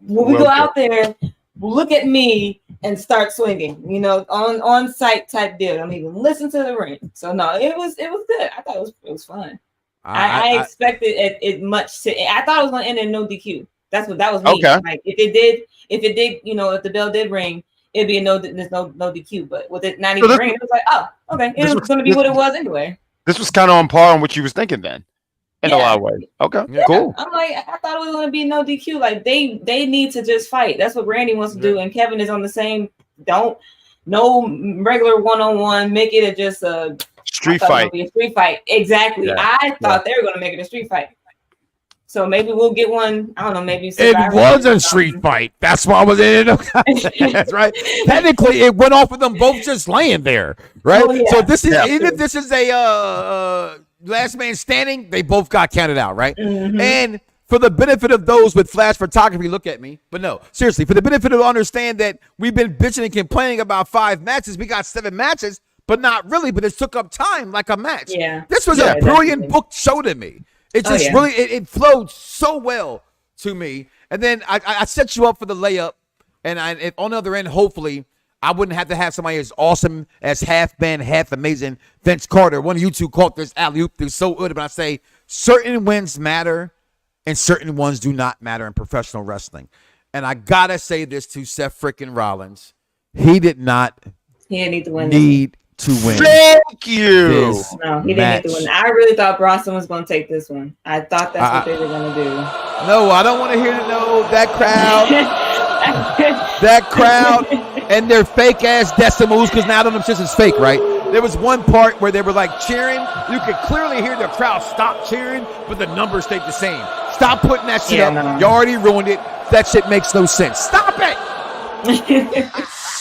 when we go out there, look at me and start swinging, on site type deal. Don't even listen to the ring. So no, it was good. I thought it was fun. I expected it much to. I thought it was going to end in no DQ. That was me. Okay. Like if it did, if the bell did ring, it'd be there's no DQ. But with it not even ring, it was like, oh, okay, it was going to be what it was anyway. This was kind of on par on what you was thinking then. In a lot of ways. Okay, cool. I'm like, I thought it was going to be no DQ. Like they need to just fight. That's what Randy wants to do, and Kevin is on the same. No regular one-on-one. Make it just a street fight. A street fight. Exactly. Yeah. I thought they were going to make it a street fight. So maybe we'll get one. I don't know. Maybe it was a street fight. That's why I was in it. That's right. Technically, it went off with them both just laying there, right? Oh, yeah. So this is even if this is a last man standing, they both got counted out, right? And for the benefit of those with flash photography, look at me. But no, seriously, for the benefit of understand that we've been bitching and complaining about 5 matches. We got 7 matches, but not really. But it took up time like a match. Yeah. This was a brilliant booked show to me. It just really, it flowed so well to me. And then I set you up for the layup. And if on the other end, hopefully, I wouldn't have to have somebody as awesome as half man, half amazing Vince Carter. One of you two caught this alley-oop through so good. But I say certain wins matter and certain ones do not matter in professional wrestling. And I got to say this to Seth freaking Rollins. He did not need to win. Thank you. No, he didn't need to win. I really thought Bronson was going to take this one. I thought that's what they were going to do. No, I don't want to hear that crowd. That crowd and their fake ass decimals, because now them shits is fake, right? There was one part where they were like cheering. You could clearly hear the crowd stop cheering, but the numbers stayed the same. Stop putting that shit up. No. You already ruined it. That shit makes no sense. Stop it.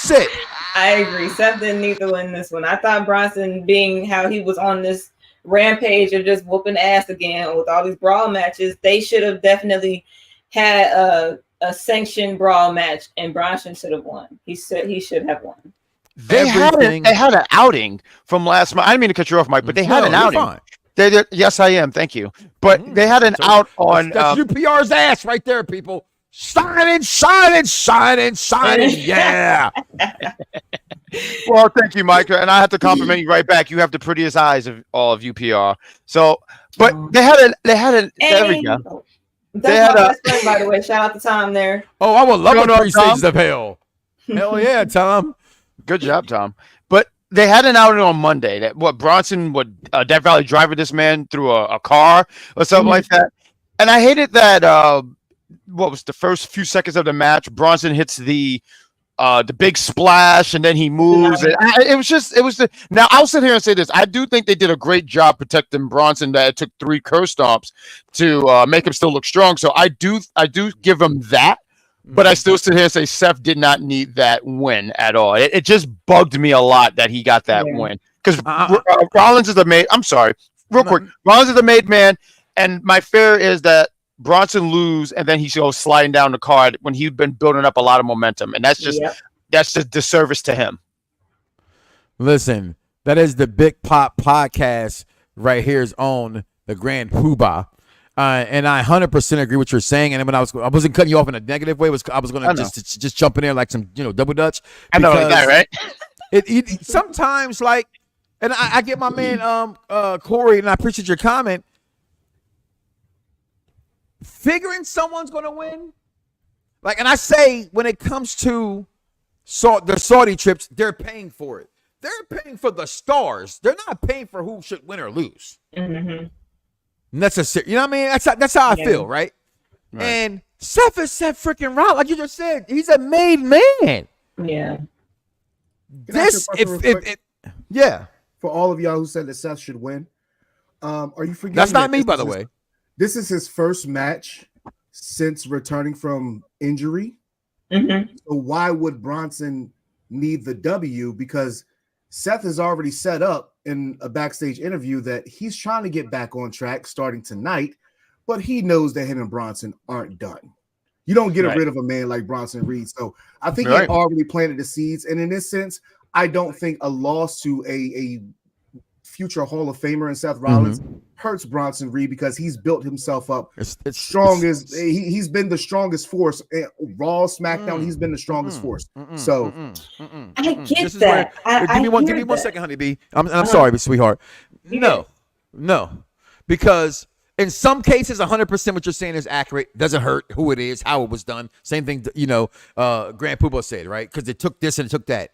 Shit. I agree. Seth didn't need to win this one. I thought Bronson, being how he was on this rampage of just whooping ass again with all these brawl matches, they should have definitely had a sanctioned brawl match, and Bronson should have won. He should have won. They had an outing from last month. I didn't mean to cut you off, Mike, but they had an outing. Fine. They did. Yes, I am. Thank you. But they had an out on. That's UPR's ass right there, people. Shining. Yeah. Well, thank you, Mike. And I have to compliment you right back. You have the prettiest eyes of all of UPR. So, but they had an. There we go. That's my best friend, by the way. Shout out to Tom there. Oh, I would love the 3 stages of hell. Hell yeah, Tom. Good job, Tom. But they had an outing on Monday that Bronson would Death Valley driver this man through a car or something like that. And I hated that. What was the first few seconds of the match? Bronson hits the big splash and then he moves. Now I'll sit here and say this. I do think they did a great job protecting Bronson. That it took 3 curse stomps to make him still look strong. So I do give him that. But I still sit here and say Seth did not need that win at all. It just bugged me a lot that he got that win. Because Rollins is the made. I'm sorry. Real quick. Rollins is the made man. And my fear is that Bronson lose and then he goes sliding down the card when he'd been building up a lot of momentum. And that's just disservice to him. Listen, that is the Big Pop podcast right here's on the Grand Poobah. And I 100% agree with what you're saying. And when I wasn't cutting you off in a negative way. I was going to just jump in there like some double dutch. I know that, right? It sometimes like, and I get my man Corey, and I appreciate your comment. Figuring someone's going to win, like, and I say when it comes to the Saudi trips, they're paying for it. They're paying for the stars. They're not paying for who should win or lose. Mm-hmm. And that's you know what I mean? That's how I feel, right? And Seth is Seth freaking Rollins, like you just said. He's a made man. Yeah. For all of y'all who said that Seth should win, are you forgetting? That's not me, by the way. This is his first match since returning from injury. Mm-hmm. So why would Bronson need the W? Because Seth has already set up in a backstage interview that he's trying to get back on track starting tonight, but he knows that him and Bronson aren't done. You don't get rid of a man like Bronson Reed. So I think he already planted the seeds. And in this sense, I don't think a loss to a future Hall of Famer in Seth Rollins hurts Bronson Reed because he's built himself up he's been the strongest force. Raw, SmackDown, he's been the strongest force. So I get that. Give me one second, honey B. I'm sorry, sweetheart. No, because in some cases, 100% what you're saying is accurate. Doesn't hurt who it is, how it was done. Same thing, Grand Poobah said, right? Because it took this and it took that.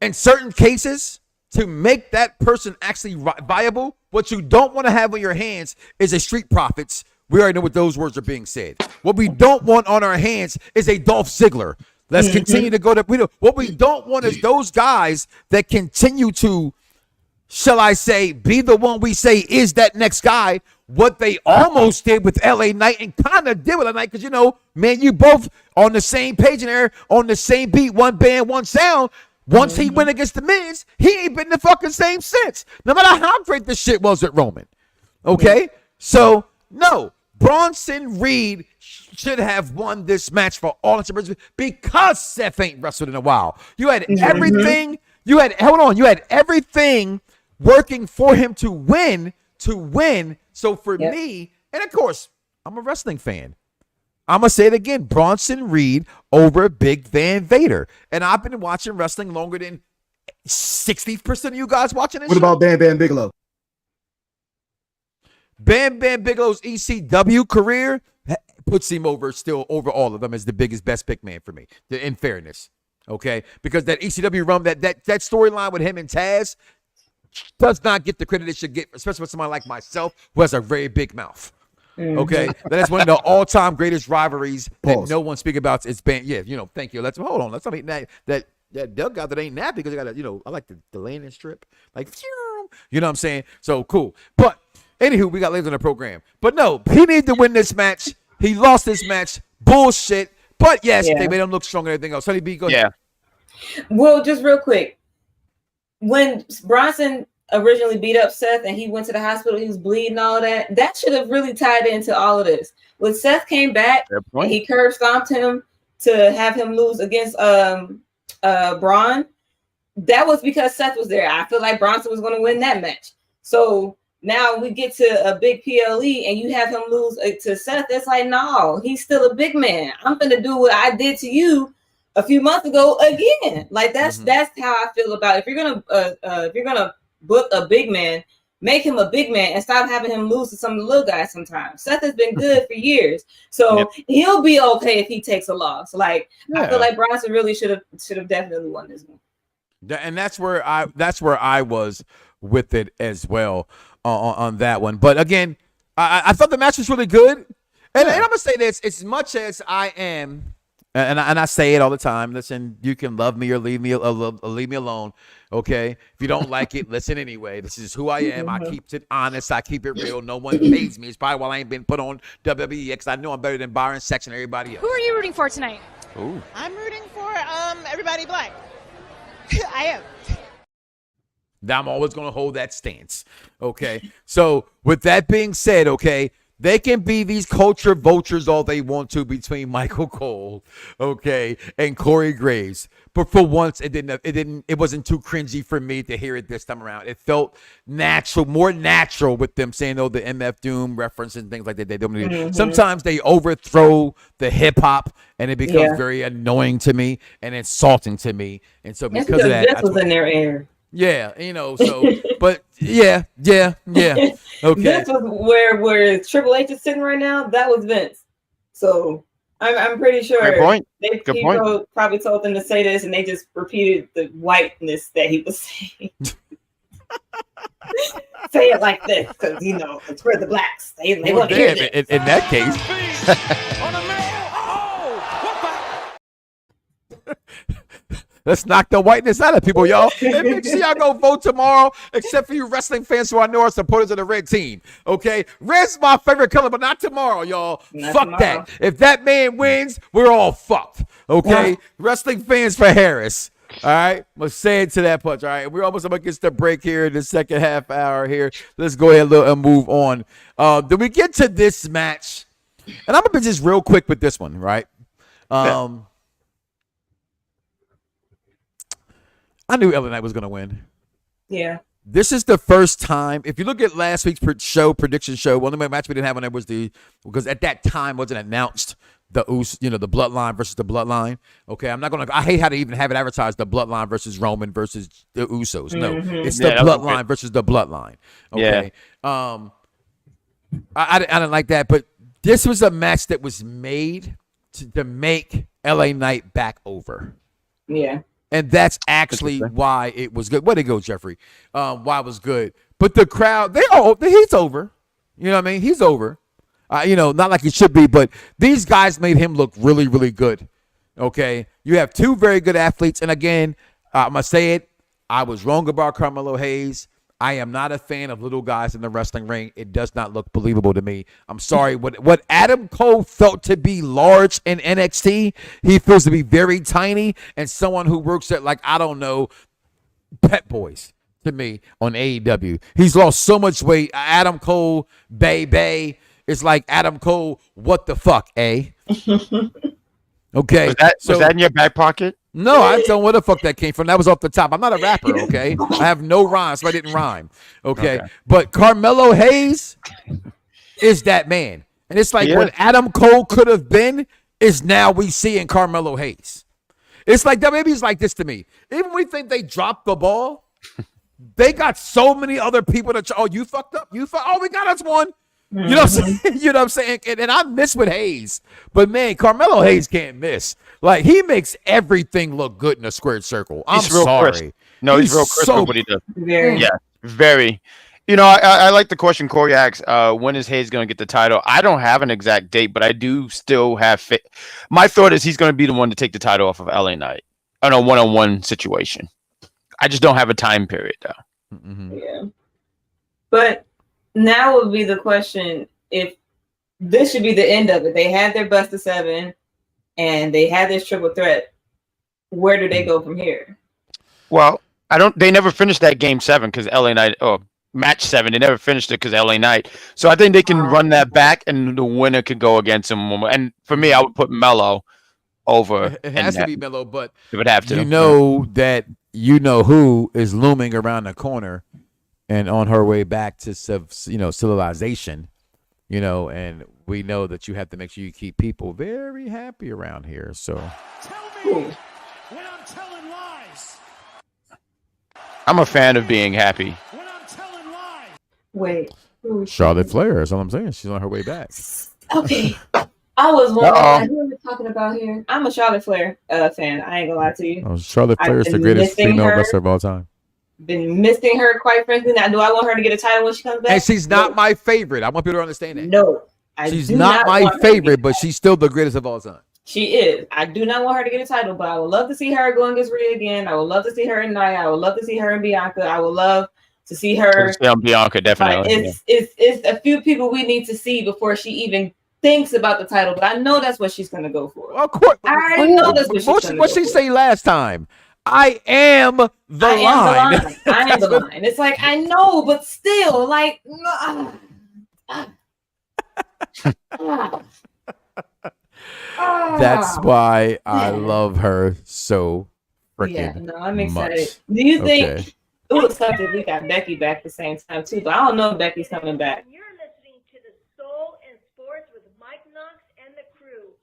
In certain cases, to make that person actually viable, what you don't want to have on your hands is a Street Profits. We already know what those words are being said. What we don't want on our hands is a Dolph Ziggler. Let's continue to go to. What we don't want is those guys that continue to, shall I say, be the one we say is that next guy. What they almost did with LA Knight and kind of did with LA Knight, because man, you both on the same page in there, on the same beat, one band, one sound. Once he went against the Miz, he ain't been the fucking same since. No matter how great this shit was at Roman. Okay? So, no. Bronson Reed should have won this match for all intents and purposes because Seth ain't wrestled in a while. You had everything. You had everything working for him to win. So for me, and of course, I'm a wrestling fan. I'm going to say it again. Bronson Reed over Big Van Vader. And I've been watching wrestling longer than 60% of you guys watching this What about Bam Bam Bigelow? Bam Bam Bigelow's ECW career puts him still over all of them as the biggest, best pick man for me, in fairness. Okay? Because that ECW run, that storyline with him and Taz does not get the credit it should get, especially with somebody like myself who has a very big mouth. Okay, that is one of the all-time greatest rivalries that no one speaks about. It's been, thank you. Hold on. Let's not that Doug got that ain't nappy because they got I like the landing strip, like, you know what I'm saying? So cool. But anywho, we got later on the program. But no, he needed to win this match. He lost this match. Bullshit. But yes, they made him look stronger than everything else. Sonny B, go ahead. Well, just real quick, when Bronson originally beat up Seth and he went to the hospital, he was bleeding, all that should have really tied into all of this. When Seth came back and he curb stomped him to have him lose against Braun, that was because Seth was there. I feel like Bronson was going to win that match. So now we get to a big PLE and you have him lose to Seth. It's like, no, he's still a big man. I'm going to do what I did to you a few months ago again. Like that's how I feel about it. If you're gonna book a big man, make him a big man and stop having him lose to some of the little guys sometimes. Seth has been good for years. So he'll be okay if he takes a loss. Like I feel like Bronson really should have definitely won this one. And that's where I was with it as well on that one. But again, I thought the match was really good. And I'm gonna say this, as much as I am, and I say it all the time. Listen, you can love me or leave me alone. Okay, if you don't like it, listen anyway. This is who I am. I keep it honest. I keep it real. No one pays me. It's probably why I ain't been put on WWE because I know I'm better than Byron Section and everybody else. Who are you rooting for tonight? Ooh. I'm rooting for everybody black. I am. I'm always going to hold that stance. Okay, so with that being said, okay, they can be these culture vultures all they want to between Michael Cole, okay, and Corey Graves. But for once, it wasn't too cringy for me to hear it this time around. It felt natural, more natural with them saying, the MF Doom reference and things like that. They don't Sometimes they overthrow the hip hop and it becomes very annoying to me and insulting to me. And so because of that, this was in their air. Yeah, so, but yeah. Okay. This was where Triple H is sitting right now. That was Vince. So I'm pretty sure Good point. Probably told them to say this and they just repeated the whiteness that he was saying. Say it like this because, it's for the blacks. They want to hear this. In that case. Let's knock the whiteness out of people, y'all. And make sure y'all go vote tomorrow, except for you wrestling fans who I know are supporters of the red team. Okay? Red's my favorite color, but not tomorrow, y'all. Fuck that. If that man wins, we're all fucked. Okay? Yeah. Wrestling fans for Harris. All right? Let's say it to that punch. All right? We're almost up against the break here in the second half hour here. Let's go ahead and move on. Then we get to this match. And I'm going to be just real quick with this one, right? I knew LA Knight was going to win. Yeah. This is the first time. If you look at last week's prediction show, one of the match we didn't have on there was because at that time wasn't announced the Bloodline versus the Bloodline. Okay, I hate how they even have it advertised, the Bloodline versus Roman versus the Usos. No, it's the Bloodline versus the Bloodline. Okay. Yeah. I didn't like that, but this was a match that was made to make LA Knight back over. Yeah. And that's actually why it was good. Where'd it go, Jeffrey? Why it was good. But the crowd, he's over. You know what I mean? He's over. Not like he should be, but these guys made him look really, really good. Okay? You have two very good athletes. And again, I'm going to say it. I was wrong about Carmelo Hayes. I am not a fan of little guys in the wrestling ring. It does not look believable to me. I'm sorry. What Adam Cole felt to be large in NXT, he feels to be very tiny, and someone who works at, Pet Boys to me on AEW. He's lost so much weight. Adam Cole, Bay, It's like Adam Cole, what the fuck, eh? Okay. Was that in your back pocket? No, I don't know where the fuck that came from. That was off the top. I'm not a rapper, okay? I have no rhymes, so I didn't rhyme. Okay. But Carmelo Hayes is that man. And it's like what Adam Cole could have been is now we see in Carmelo Hayes. It's like that. Maybe it's like this to me. Even when we think they dropped the ball, they got so many other people to. Oh, you fucked up. Oh, we got us one. You know what I'm saying? You know what I'm saying? And I miss with Hayes, but man, Carmelo Hayes can't miss. Like he makes everything look good in a squared circle. I'm sorry. Crisp. No, he's real crisp with what he does. Yeah, very. You know, I like the question Corey asks. When is Hayes going to get the title? I don't have an exact date, but I do still have faith. My thought is he's going to be the one to take the title off of LA Knight on a one-on-one situation. I just don't have a time period though. Yeah, but now would be the question if this should be the end of it. They had their best of 7 and they had this triple threat. Where do they go from here? Well, they never finished that game 7 because LA Knight, match 7. They never finished it because LA Knight. So I think they can run that back and the winner could go against him. And for me, I would put Melo over. It has to be Melo, but it would have to. You know that who is looming around the corner and on her way back to civilization, and we know that you have to make sure you keep people very happy around here. So Tell me when I'm telling lies. I'm a fan of being happy. When I'm telling lies. Wait. Charlotte Flair is all I'm saying. She's on her way back. Okay. I was wondering who are we talking about here? I'm a Charlotte Flair fan. I ain't gonna lie to you. Charlotte Flair is the greatest female wrestler of all time. Been missing her, quite frankly. Now, do I want her to get a title when she comes back? And she's not my favorite. I want people to understand that. No, she's not my favorite, but she's still the greatest of all time. She is. I do not want her to get a title, but I would love to see her go against Rhea again. I would love to see her in Nia. I would love to see her in Bianca. I would love to see her. Bianca, definitely. Like, it's a few people we need to see before she even thinks about the title, but I know that's what she's going to go for. Of course. I already know that's what she's going to go for. What she say last time? I am the line. I am the line. It's like, I know, but still, like, that's why I love her so freaking yeah, no, I'm excited. much. Do you think it was something we got Becky back at the same time too? But I don't know if Becky's coming back. You're listening to the Soul and Sports with Mike Knoxxx and the crew.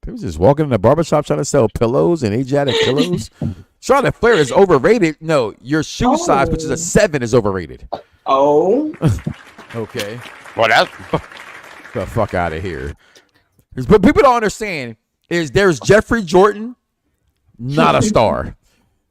People just walking in the barbershop trying to sell pillows and Asiatic pillows. Charlotte Flair is overrated. No, your shoe size, which is a 7, is overrated. Oh. Okay. Well, that's the fuck out of here. But people don't understand is there's Jeffrey Jordan, not a star.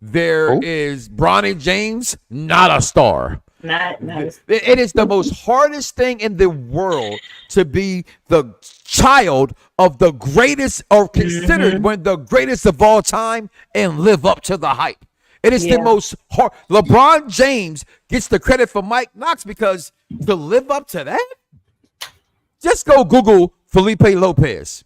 There is Bronny James, not a star. It is the most hardest thing in the world to be the child of the greatest or considered one of the greatest of all time and live up to the hype. It is the most hard. LeBron James gets the credit for Mike Knoxxx because to live up to that, just go Google Felipe Lopez.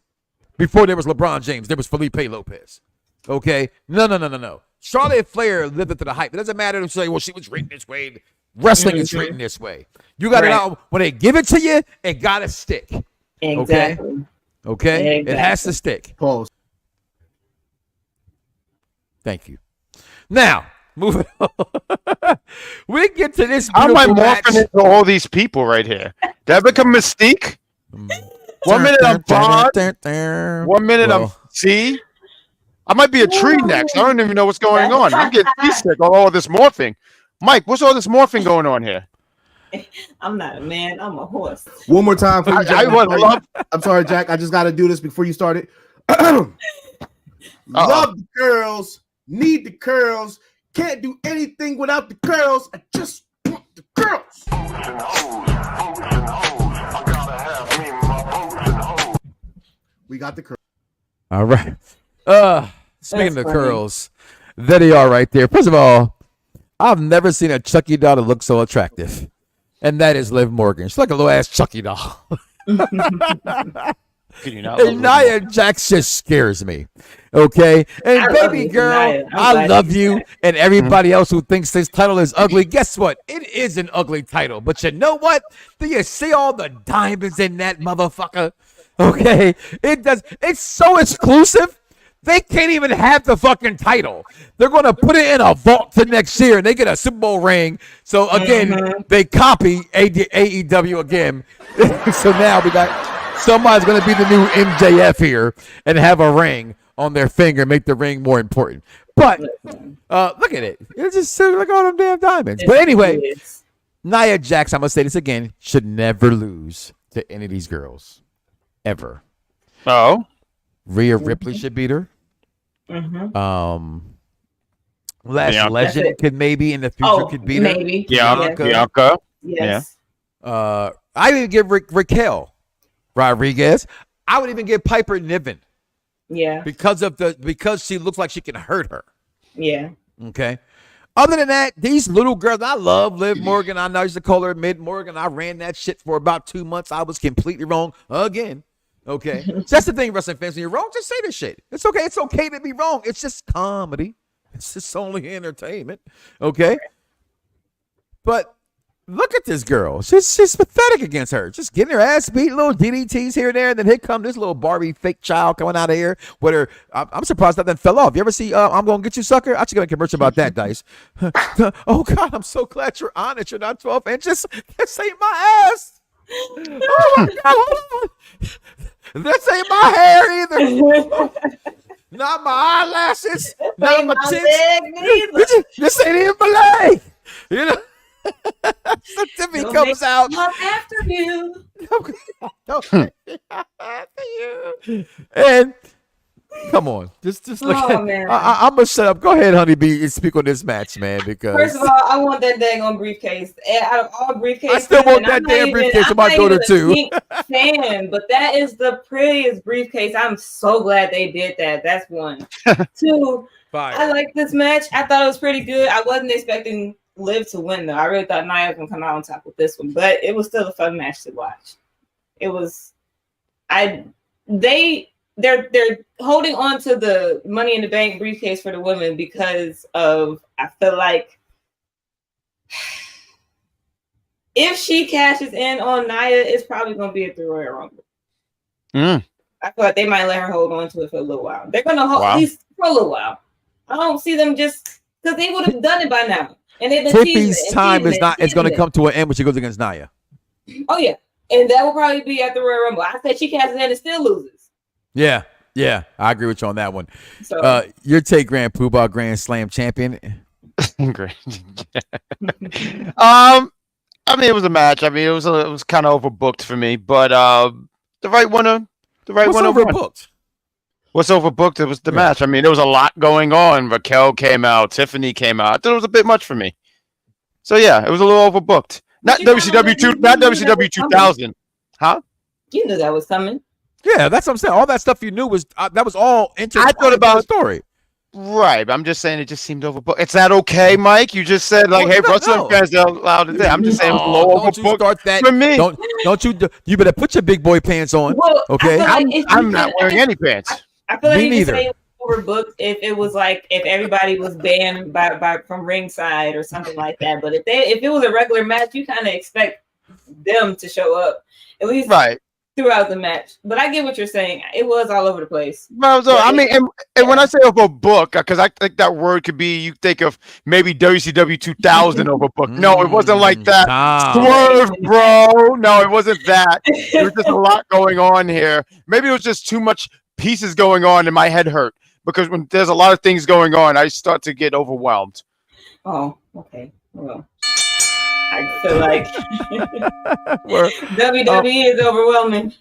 Before there was LeBron James, there was Felipe Lopez. Okay? No. Charlotte Flair lived up to the hype. It doesn't matter to say, well, she was written this way. Wrestling is written this way. You got to know when they give it to you, it got to stick. Exactly. Okay? It has to stick. Pause. Thank you. Now, moving on. We get to this How am I beautiful match. morphing into all these people right here? Did I become Mystique? 1 minute I'm Bond. 1 minute I'm C. I might be a tree next. I don't even know what's going on. I'm getting seasick on all this morphing. Mike, what's all this morphing going on here? I'm not a man. I'm a horse. One more time for you, Jack. love. I'm sorry, Jack. I just got to do this before you start it. Love the girls. Need the curls. Can't do anything without the curls. I just want the girls. We got the curls. All right. Speaking of curls, there they are right there. First of all, I've never seen a Chucky doll that looks so attractive. And that is Liv Morgan. She's like a little ass Chucky doll. Can you not? And Nia Jax just scares me. Okay, and I love baby you, girl, Nia. I'm I glad love you you, said and everybody else who thinks this title is ugly. Guess what? It is an ugly title, but you know what? Do you see all the diamonds in that motherfucker? Okay, it does. It's so exclusive. They can't even have the fucking title. They're going to put it in a vault to next year, and they get a Super Bowl ring. So, again, they copy AEW again. So now we got somebody's going to be the new MJF here and have a ring on their finger, make the ring more important. But look at it. It's just like all them damn diamonds. But anyway, Nia Jax, I'm going to say this again, should never lose to any of these girls. Ever. Oh. Rhea Ripley should beat her. Lash Legend could maybe in the future could beat her. Maybe. Bianca. Yes. I would even give Raquel Rodriguez. I would even give Piper Niven. Yeah. Because she looks like she can hurt her. Yeah. Okay. Other than that, these little girls, I love Liv Morgan. I know I used to call her Mid Morgan. I ran that shit for about 2 months. I was completely wrong again. Okay. That's the thing, wrestling fans. When you're wrong, just say this shit. It's okay. It's okay to be wrong. It's just comedy. It's just only entertainment. Okay. But look at this girl. She's pathetic against her. Just getting her ass beat, little DDTs here and there, and then here come this little Barbie fake child coming out of here with her. I'm surprised that then fell off. You ever see I'm Gonna Get You, Sucker? I should get a commercial about that, Dice. Oh, God, I'm so glad you're on it. You're not 12 inches. This ain't my ass. Oh, my God, hold on. This ain't my hair either. Not my eyelashes. Not my tits. This ain't even my leg. You know? So Timmy comes out. After you. After you. And come on, just look. Oh, man. I'm gonna shut up. Go ahead, Honeybee, and speak on this match, man. Because first of all, I want that daggone briefcase. And out of all briefcases, I still want that damn briefcase for my daughter too. Fan, but that is the prettiest briefcase. I'm so glad they did that. That's one. Two. Fire. I like this match. I thought it was pretty good. I wasn't expecting Liv to win though. I really thought Nia was gonna come out on top with this one, but it was still a fun match to watch. It was. They're holding on to the Money in the Bank briefcase for the women because of, I feel like if she cashes in on Nia, it's probably going to be at the Royal Rumble. I feel like they might let her hold on to it for a little while. They're going to hold at least for a little while. I don't see them just because they would have done it by now. And they've been Tiffy's time is going to come to an end when she goes against Nia. Oh yeah, and that will probably be at the Royal Rumble. I said she cashes in and still loses. Yeah, I agree with you on that one. So, your take, Grand Poobah, Grand Slam champion. Great. I mean, it was a match. I mean, it was kind of overbooked for me, but the right winner. What's overbooked? What's overbooked? It was the match. I mean, there was a lot going on. Raquel came out. Tiffany came out. I thought it was a bit much for me. So yeah, it was a little overbooked. Not WCW 2000. Huh? You knew that was coming. Yeah, that's what I'm saying. All that stuff you knew was that was all I thought about the story. Right, but I'm just saying it just seemed overbooked. It's not okay, Mike. You just said like, hey, wrestling fans are allowed to do. I'm just saying, don't you start that for me. Don't you? You better put your big boy pants on. Well, okay, I'm not wearing any pants. I feel like me you neither. could say it was overbooked if it was like if everybody was banned by from ringside or something like that. But if it was a regular match, you kind of expect them to show up at least throughout the match. But I get what you're saying. It was all over the place. Well, so, I mean, and when I say overbooked, because I think that word could be, you think of maybe WCW 2000 overbooked. No, it wasn't like that. Swerve, bro. No, it wasn't that. There was just a lot going on here. Maybe it was just too much pieces going on and my head hurt. Because when there's a lot of things going on, I start to get overwhelmed. Oh, okay. Well, I feel like WWE is overwhelming.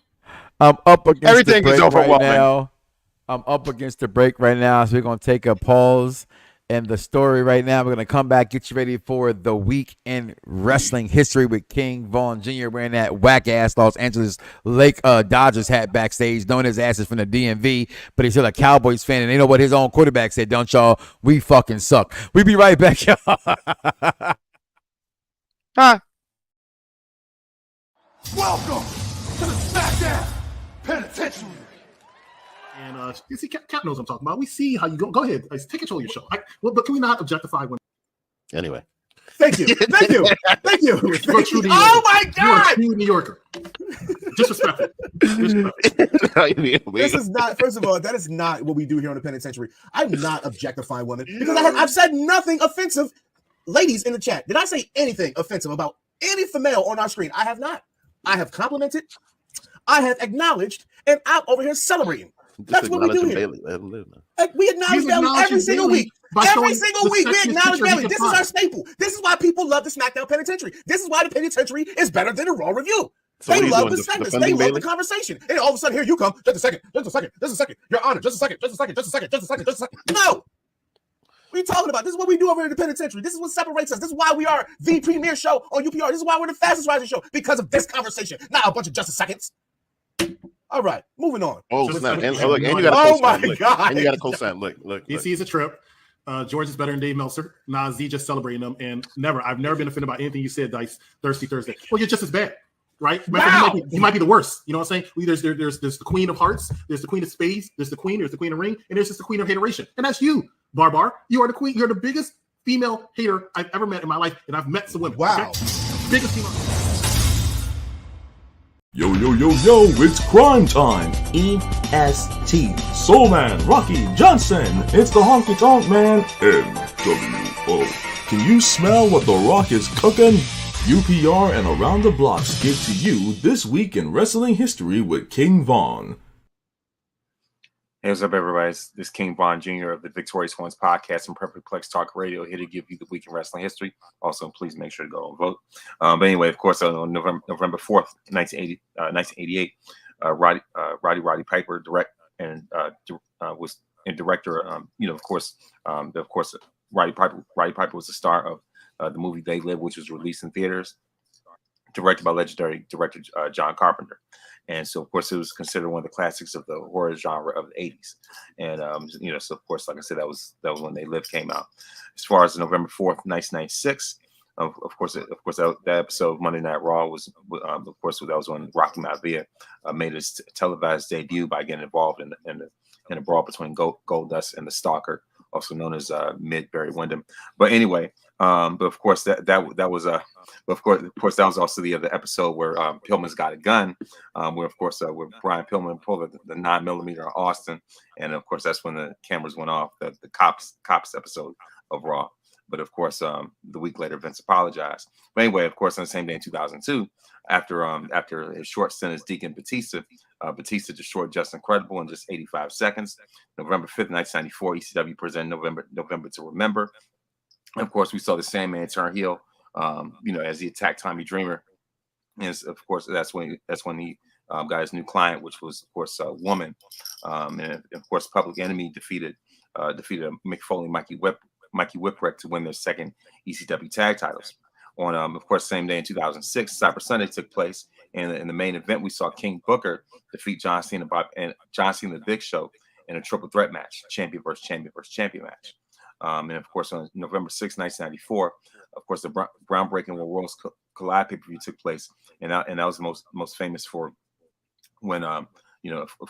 I'm up against everything the break is overwhelming. Right now. I'm up against the break right now, so we're gonna take a pause in the story right now. We're gonna come back, get you ready for the week in wrestling history with King Vaughn Jr. wearing that whack ass Los Angeles Lake Dodgers hat backstage, knowing his ass is from the DMV, but he's still a Cowboys fan, and they know what his own quarterback said, don't y'all? We fucking suck. We be right back, y'all. Welcome to the SmackDown penitentiary. And you see, Cap knows what I'm talking about. We see how you go. Go ahead, take control of your show. But can we not objectify women? Anyway. Thank you. Thank you. Thank you. Thank you. Oh my God! You're a true New Yorker. Disrespectful. This is not. First of all, that is not what we do here on the penitentiary. I'm not objectifying women because I've said nothing offensive. Ladies in the chat, did I say anything offensive about any female on our screen? I have not. I have complimented. I have acknowledged, and I'm over here celebrating. That's what we do here. We acknowledge Bailey every single week. Every single week, we acknowledge Bailey. This is our staple. This is why people love the SmackDown Penitentiary. This is why the Penitentiary is better than the Raw Review. So they love the segments. They love the conversation. And all of a sudden, here you come. Just a second. Just a second. Just a second. Your Honor. Just a second. Just a second. Just a second. Just a second. Just a second. No. What are you talking about? This is what we do over in the Penitentiary. This is what separates us. This is why we are the premier show on UPR. This is why we're the fastest rising show, because of this conversation. Not a bunch of just a seconds. All right, moving on. Oh, snap. And look, and you got a oh co-sign. my Look. God. And you got a co-sign. Look. He sees a trip. George is better than Dave Meltzer. Nah, Z just celebrating them. And I've never been offended by anything you said, Dice, Thirsty Thursday. Well, you're just as bad, right? Wow. He might be the worst. You know what I'm saying? There's the Queen of Hearts, there's the Queen of Spades, there's the Queen of Ring, and there's just the Queen of Hateration. And that's you, Barbar. You are the Queen. You're the biggest female hater I've ever met in my life, and I've met some women. Wow. Okay? Biggest female. Yo, it's crime time. EST. Soul Man, Rocky Johnson. It's the Honky Tonk Man, NWO. Can you smell what The Rock is cooking? UPR and Around the Blocks give to you This Week in Wrestling History with King Von. Hey, what's up, everybody? This King Von Jr. of the Victorious Ones podcast and Perfect Plex Talk Radio, here to give you the week in wrestling history. Also, please make sure to go and vote. But anyway, of course, on November 4th, 1988, Roddy Piper was director. Of course, Roddy Piper was the star of the movie They Live, which was released in theaters, directed by legendary director John Carpenter. And so, of course, it was considered one of the classics of the horror genre of the 80s. And, so, of course, like I said, that was when They Live came out. As far as November 4th, 1996, of course, that episode of Monday Night Raw was, that was when Rocky Maivia made his televised debut by getting involved in a brawl between Goldust and the Stalker, also known as Mid Barry Windham. But anyway, but of course that was also the other episode where Pillman's Got a Gun, where Brian Pillman pulled the 9mm on Austin, and of course that's when the cameras went off, the cops episode of Raw. But of course, the week later, Vince apologized. But anyway, of course, on the same day in 2002, after his short stint as Deacon Batista, Batista destroyed Just Incredible in just 85 seconds. November 5th, 1994, ECW presented November to Remember. And of course, we saw the Sandman turn heel, as he attacked Tommy Dreamer. And of course, that's when he got his new client, which was, of course, a woman. And of course, Public Enemy defeated Mick Foley, Mikey Whipwreck to win their second ECW tag titles. On, of course, same day in 2006, Cyber Sunday took place, and in the main event, we saw King Booker defeat John Cena and the Big Show in a triple threat match, champion versus champion match. And of course, on November 6, 1994, of course, the groundbreaking When Worlds Collide pay-per-view took place, and that was most famous for when, of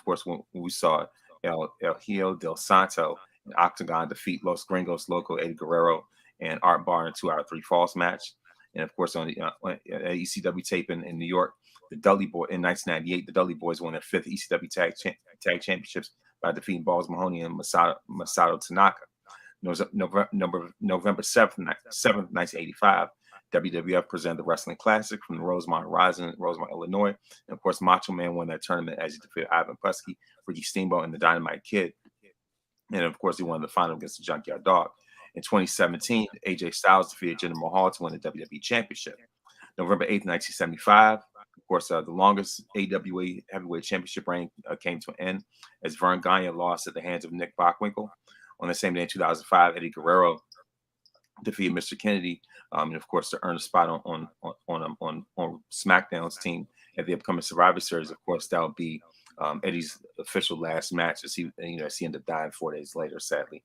course, when we saw El Hijo del Santo and Octagon defeat Los Gringos Loco, Eddie Guerrero, and Art Barr in a 2-out-of-3 falls match. And of course, on ECW tape in New York, the Dudley Boys in 1998, the Dudley Boys won their 5th ECW tag championships by defeating Balls Mahoney and Masato Tanaka. November 7th, 1985, WWF presented the Wrestling Classic from the Rosemont Horizon, Rosemont, Illinois. And of course, Macho Man won that tournament as he defeated Ivan Putski, Ricky Steamboat, and the Dynamite Kid. And of course, he won the final against the Junkyard Dog. In 2017, AJ Styles defeated Jinder Mahal to win the WWE Championship. November 8th, 1975, of course, the longest AWA Heavyweight Championship reign came to an end as Vern Gagne lost at the hands of Nick Bockwinkel. On the same day in 2005, Eddie Guerrero defeated Mr. Kennedy, and of course, to earn a spot on SmackDown's team at the upcoming Survivor Series. Of course, that would be Eddie's official last match as he ended up dying 4 days later, sadly.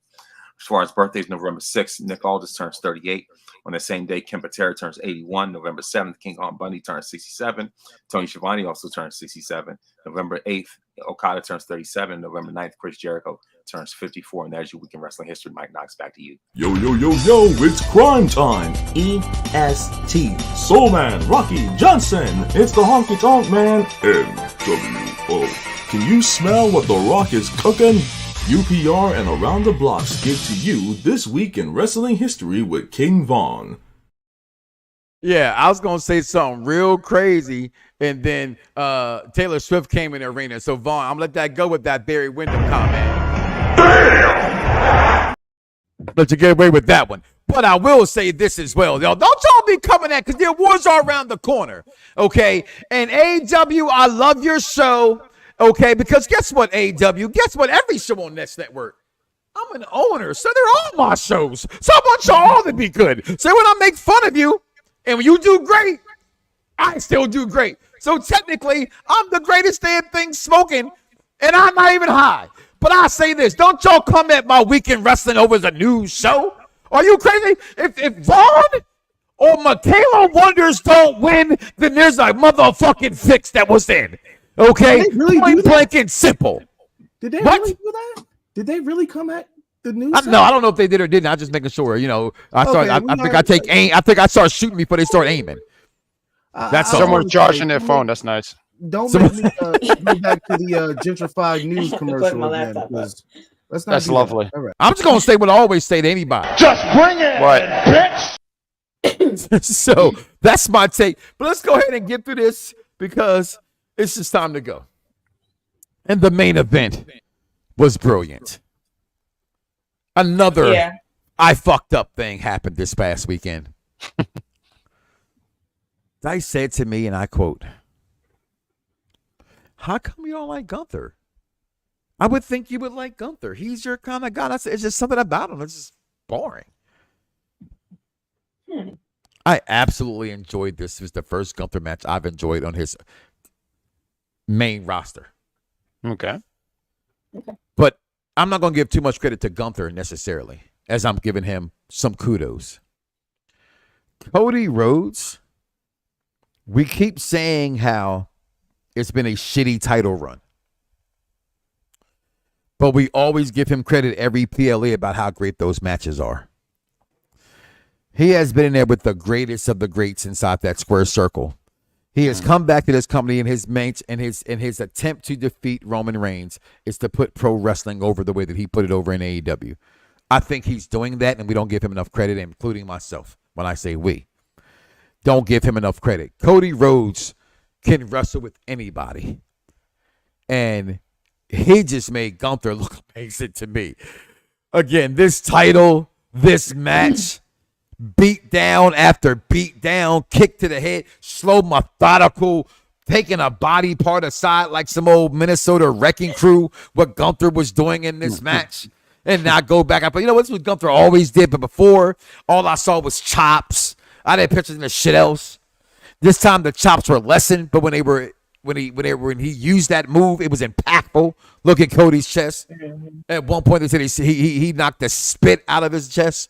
As far as birthdays, November 6th, Nick Aldis turns 38. On the same day, Ken Patera turns 81. November 7th, King Kong Bundy turns 67. Tony Schiavone also turns 67. November 8th, Okada turns 37. November 9th, Chris Jericho turns 54. And there's your week in wrestling history. Mike Knoxxx, back to you. Yo, yo, yo, yo, it's crime time. EST. Soul Man, Rocky Johnson. It's the Honky Tonk Man. NWO. Can you smell what The Rock is cooking? UPR and Around the Blocks give to you This Week in Wrestling History with King Von. Yeah, I was going to say something real crazy, and then Taylor Swift came in the arena. So, Vaughn, I'm going to let that go with that Barry Windham comment. Damn! Let you get away with that one. But I will say this as well. Don't y'all be coming at, because the awards are around the corner, okay? And AEW, I love your show. Okay, because guess what, AEW? Guess what? Every show on this network, I'm an owner, so they're all my shows. So I want y'all all to be good. So when I make fun of you, and when you do great, I still do great. So technically, I'm the greatest damn thing smoking, and I'm not even high. But I say this, don't y'all come at my weekend wrestling over as a news show. Are you crazy? If Vaughn or Michaela Wonders don't win, then there's a motherfucking fix that was in. Okay, point blank and simple. Did they really do that? Did they really come at the news? No, I don't know if they did or didn't. I'm just making sure. You know, I think I start shooting before they start aiming. That's someone charging their phone. That's nice. Don't make me go back to the gentrified news commercial again. That's lovely. All right. I'm just gonna say what I always say to anybody. Just bring it, what, bitch. So that's my take. But let's go ahead and get through this because it's just time to go. And the main event was brilliant. Another I fucked up thing happened this past weekend. Dice said to me, and I quote, "How come you don't like Gunther? I would think you would like Gunther. He's your kind of guy." It's just something about him. It's just boring. I absolutely enjoyed this. It was the first Gunther match I've enjoyed on his main roster. Okay. But I'm not going to give too much credit to Gunther necessarily, as I'm giving him some kudos. Cody Rhodes, we keep saying how it's been a shitty title run. But we always give him credit every PLE about how great those matches are. He has been in there with the greatest of the greats inside that square circle. He has come back to this company, and his mates and his attempt to defeat Roman Reigns is to put pro wrestling over the way that he put it over in AEW. I think he's doing that, and we don't give him enough credit, including myself. When I say we, don't give him enough credit. Cody Rhodes can wrestle with anybody, and he just made Gunther look amazing to me. Again, this title, this match. Beat down after beat down, kick to the head, slow, methodical, taking a body part aside like some old Minnesota wrecking crew, what Gunther was doing in this match. And now go back up. You know, this was Gunther always did, but before, all I saw was chops. I didn't picture of shit else. This time the chops were lessened, but when he used that move, it was impactful. Look at Cody's chest. At one point, they said he knocked the spit out of his chest.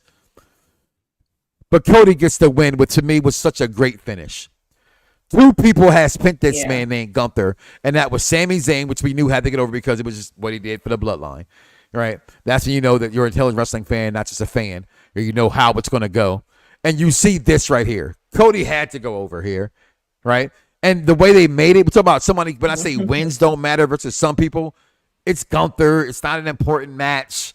But Cody gets the win, which to me was such a great finish. Two people had spent this man named Gunther, and that was Sami Zayn, which we knew had to get over because it was just what he did for the bloodline, right? That's when you know that you're an intelligent wrestling fan, not just a fan, or you know how it's going to go. And you see this right here. Cody had to go over here, right? And the way they made it, we talk about somebody, when I say wins don't matter versus some people, it's Gunther. It's not an important match.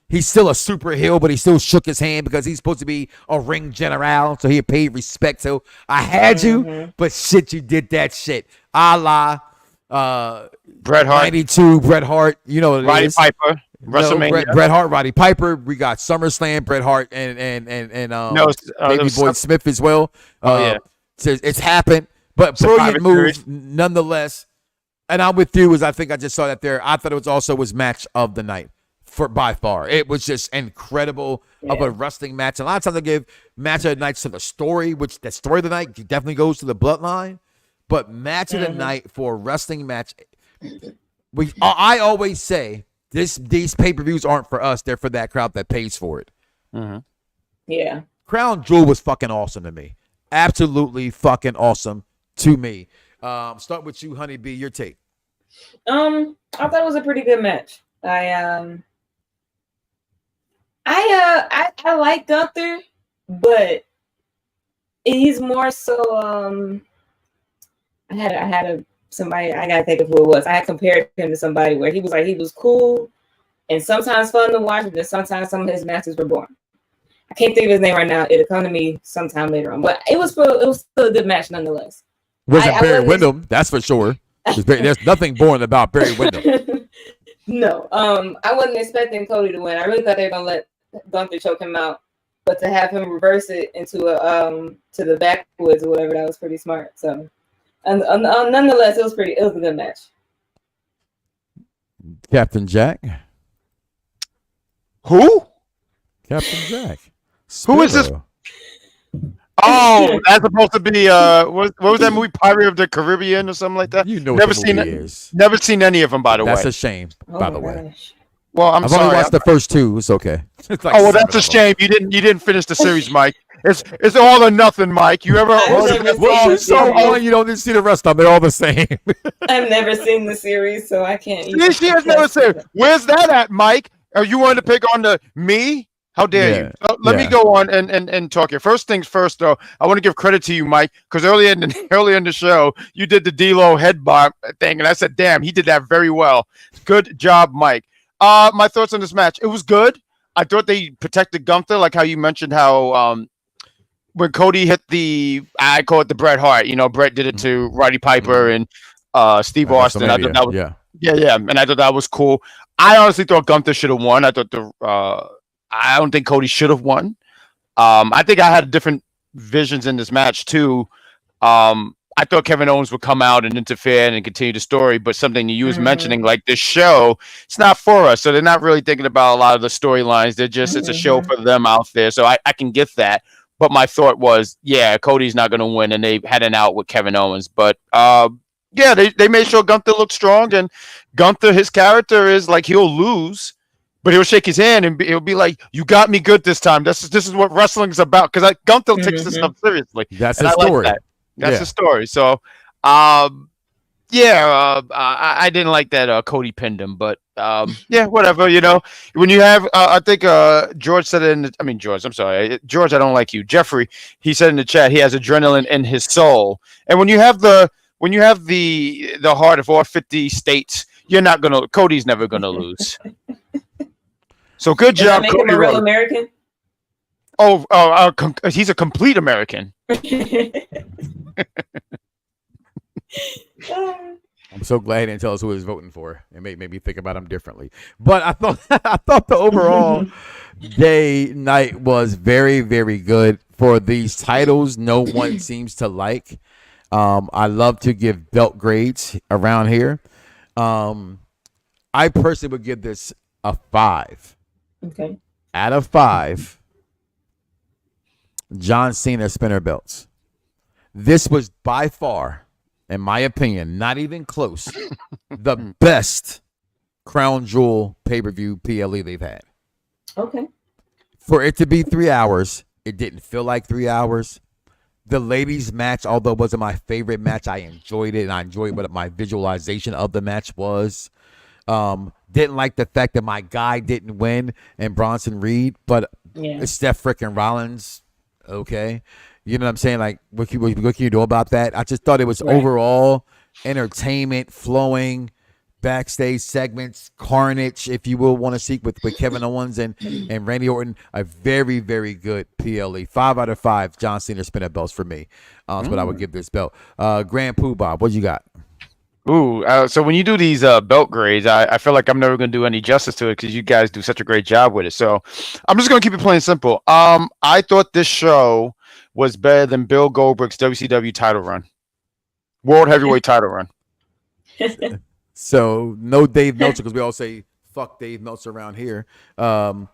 He's still a super heel, but he still shook his hand because he's supposed to be a ring general, so he paid respect. So I had you, but shit, you did that shit. A la Bret Hart. 92, Bret Hart, you know what it Roddy is. Piper, WrestleMania. Bret Hart, Roddy Piper. We got SummerSlam, Bret Hart, and Baby Boy Smith as well. It's happened, but brilliant move nonetheless. And I'm with you, as I think I just saw that there. I thought it was match of the night. By far, it was just incredible of a wrestling match. A lot of times I give match of the night to the story, which the story of the night definitely goes to the bloodline. But match of the night for a wrestling match, I always say These pay-per-views aren't for us. They're for that crowd that pays for it. Yeah. Crown Jewel was fucking awesome to me. Absolutely fucking awesome to me. Start with you, Honey B. Your take. I thought it was a pretty good match. I like Gunther, but he's more so. I had somebody. I gotta think of who it was. I had compared him to somebody where he was cool and sometimes fun to watch, but sometimes some of his matches were boring. I can't think of his name right now. It'll come to me sometime later on. But it was still a good match nonetheless. Wasn't Barry Windham, that's for sure. There's nothing boring about Barry Windham. No, I wasn't expecting Cody to win. I really thought they were gonna let Gunther choke him out, but to have him reverse it into a to the backwoods or whatever, that was pretty smart. So, nonetheless, it was a good match. Captain Jack. Who? Captain Jack. Who is this? Oh, that's supposed to be what was that movie, Pirate of the Caribbean or something like that? You know, never seen it. Is. Never seen any of them, by the way. That's a shame, by the way. Well, I've only watched the first two. It's okay. It's like that's a shame. You didn't finish the series, Mike. It's all or nothing, Mike. You ever you saw one, you don't see the rest of them. They're all the same. I've never seen the series, so I can't. She has never seen. Where's that at, Mike? Are you wanting to pick on me? How dare you? Let me go on and talk here. First things first, though, I want to give credit to you, Mike, because earlier in the show, you did the D-Lo headbutt thing, and I said, damn, he did that very well. Good job, Mike. My thoughts on this match. It was good. I thought they protected Gunther, like how you mentioned how when Cody hit I call it the Bret Hart. You know, Bret did it to Roddy Piper and Steve Austin. I thought that was, yeah. And I thought that was cool. I honestly thought Gunther should have won. I thought I don't think Cody should have won. I think I had different visions in this match too. I thought Kevin Owens would come out and interfere and continue the story, but something you was mentioning, like this show, it's not for us. So they're not really thinking about a lot of the storylines. They're just, it's a show for them out there. So I can get that. But my thought was, yeah, Cody's not going to win, and they had an out with Kevin Owens. But yeah, they made sure Gunther looked strong, and Gunther, his character is like he'll lose, but he'll shake his hand and he'll be like, "You got me good this time." This is what wrestling's about, because Gunther takes this stuff seriously. That's the story. Like that. That's the story. So, I didn't like that Cody pinned him, but yeah, whatever. You know, when you have, I think George said it George, I'm sorry, George, I don't like you. Jeffrey, he said in the chat, he has adrenaline in his soul, and when you have the heart of all 50 states, Cody's never gonna lose. So good job, Cody. Make him a real American? He's a complete American. I'm so glad he didn't tell us who he was voting for. It made me think about him differently. But I thought the overall night was very, very good for these titles. No one seems to like. I love to give belt grades around here. I personally would give this a 5. Okay. Out of 5. John Cena spinner belts. This was by far, in my opinion, not even close, the best Crown Jewel pay-per-view PLE they've had. Okay. For it to be 3 hours, it didn't feel like 3 hours. The ladies' match, although it wasn't my favorite match, I enjoyed it, and I enjoyed what my visualization of the match was. Didn't like the fact that my guy didn't win and Bronson Reed, but it's Seth freaking Rollins. Okay. You know what I'm saying? Like, what can you do about that? I just thought it was overall entertainment, flowing, backstage segments, carnage, if you will want to seek with Kevin Owens and Randy Orton. A very, very good PLE. 5 out of 5 John Cena spinner belts for me. That's what I would give this belt. Grand Pooh Bob, what you got? Ooh, so when you do these belt grades, I feel like I'm never going to do any justice to it because you guys do such a great job with it. So I'm just going to keep it plain and simple. I thought this show was better than Bill Goldberg's WCW title run, World Heavyweight title run. So no Dave Meltzer, because we all say fuck Dave Meltzer around here, and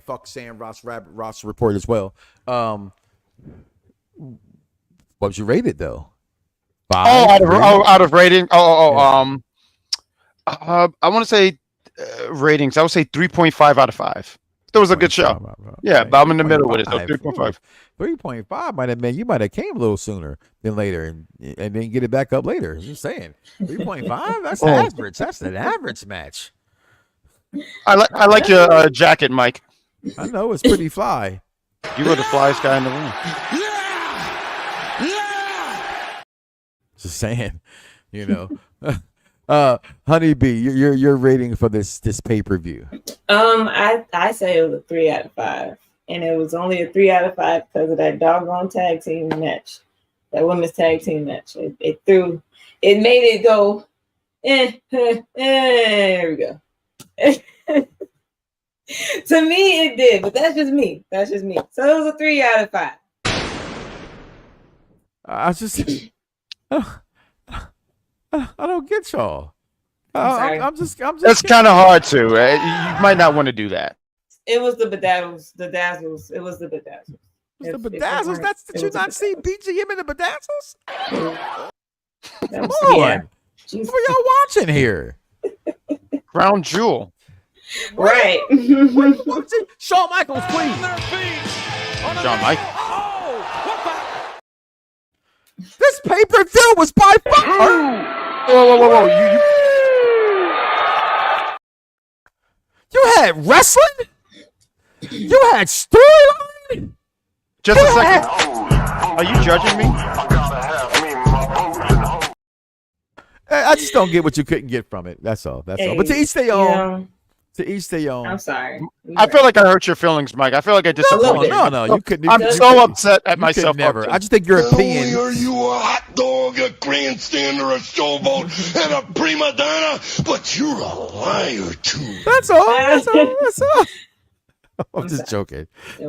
fuck Sam Ross report as well. What would you rate it though? 5, out of rating. I want to say ratings, I would say 3.5 out of 5. That was a good show. Yeah, but I'm in the middle with it. So 3.5. 3.5 might have been, you might have came a little sooner than later and then get it back up later. Just saying. 3.5? That's average. That's an average match. I like your jacket, Mike. I know, it's pretty fly. You were the flyest guy in the room. Just saying, you know. Honeybee, your rating for this pay-per-view. I say it was a 3 out of 5. And it was only a 3 out of 5 because of that doggone tag team match. That women's tag team match. It made it go, there we go. To me, it did, but that's just me. So it was a 3 out of 5. I don't get y'all. I'm just. That's kind of hard to. You might not want to do that. It was the bedazzles. It was the bedazzles. The bedazzles. Did you not see BGM in the bedazzles? Come on. What are y'all watching here? Crown Jewel. Right. Shawn Michaels, please. Shawn Michaels. This pay-per-view was by far. Whoa. You had wrestling? You had storyline? Just a second. Are you judging me? I just don't get what you couldn't get from it. That's all. But to each their own. To each their own. I'm sorry. I feel like I hurt your feelings, Mike. I feel like I disappointed you. No, you couldn't. I'm so upset at myself. Never. I just think your opinion. Are you a hot dog, a grandstander, a showboat, and a prima donna? But you're a liar too. That's all. That's all. I'm just joking. It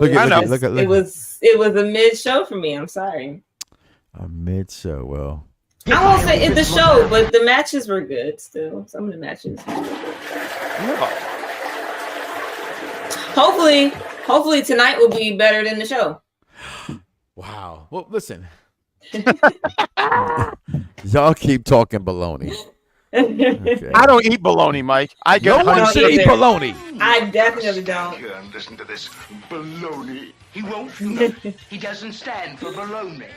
was a mid show for me. I'm sorry. A mid show. Well, I won't say it's the show, but the matches were good. Still, some of the matches were good. Hopefully tonight will be better than the show. Wow. Well, listen. Y'all keep talking baloney. Okay. I don't eat baloney, Mike. No one should eat baloney. I definitely don't. Listen to this baloney. He won't. He doesn't stand for baloney.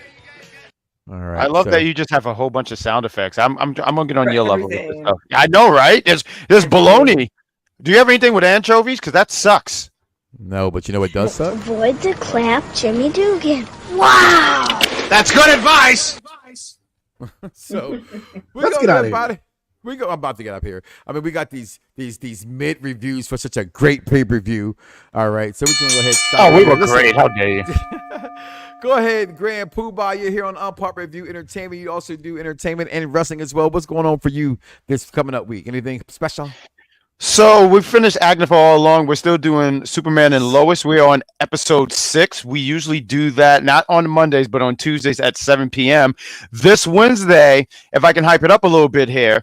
All right. I love that you just have a whole bunch of sound effects. I'm gonna get on your level with this stuff. I know, right? There's baloney. Do you have anything with anchovies? Because that sucks. No, but you know what does suck? Avoid the clap, Jimmy Dugan. Wow! That's good advice. So Let's get out of here. I'm about to get up here. I mean, we got these mid reviews for such a great pay-per-view. All right, so we're gonna go ahead and stop. Oh, we were great. How dare you? Go ahead, Grand Poobah. You're here on Unpop Review Entertainment. You also do entertainment and wrestling as well. What's going on for you this coming up week? Anything special? So we finished Agnif all along. We're still doing Superman and Lois. We are on episode 6. We usually do that not on Mondays, but on Tuesdays at 7 p.m. This Wednesday, if I can hype it up a little bit here,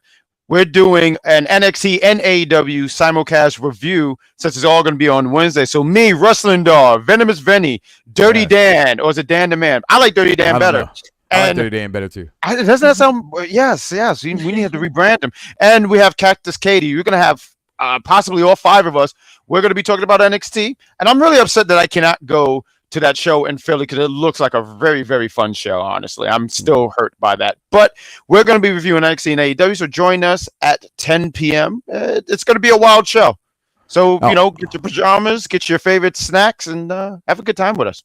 we're doing an NXT and AEW simulcast review, since it's all going to be on Wednesday. So me, Wrestling Dog, Venomous Venny, Dirty Dan, or is it Dan the Man? I like Dirty Dan better. I like Dirty Dan better too. Doesn't that sound? Yes. We need to rebrand him. And we have Cactus Katie. You're going to have possibly all 5 of us. We're going to be talking about NXT. And I'm really upset that I cannot go to that show in Philly because it looks like a very, very fun show, honestly. I'm still hurt by that. But we're going to be reviewing NXT and AEW, so join us at 10 p.m. It's going to be a wild show. So, get your pajamas, get your favorite snacks, and have a good time with us.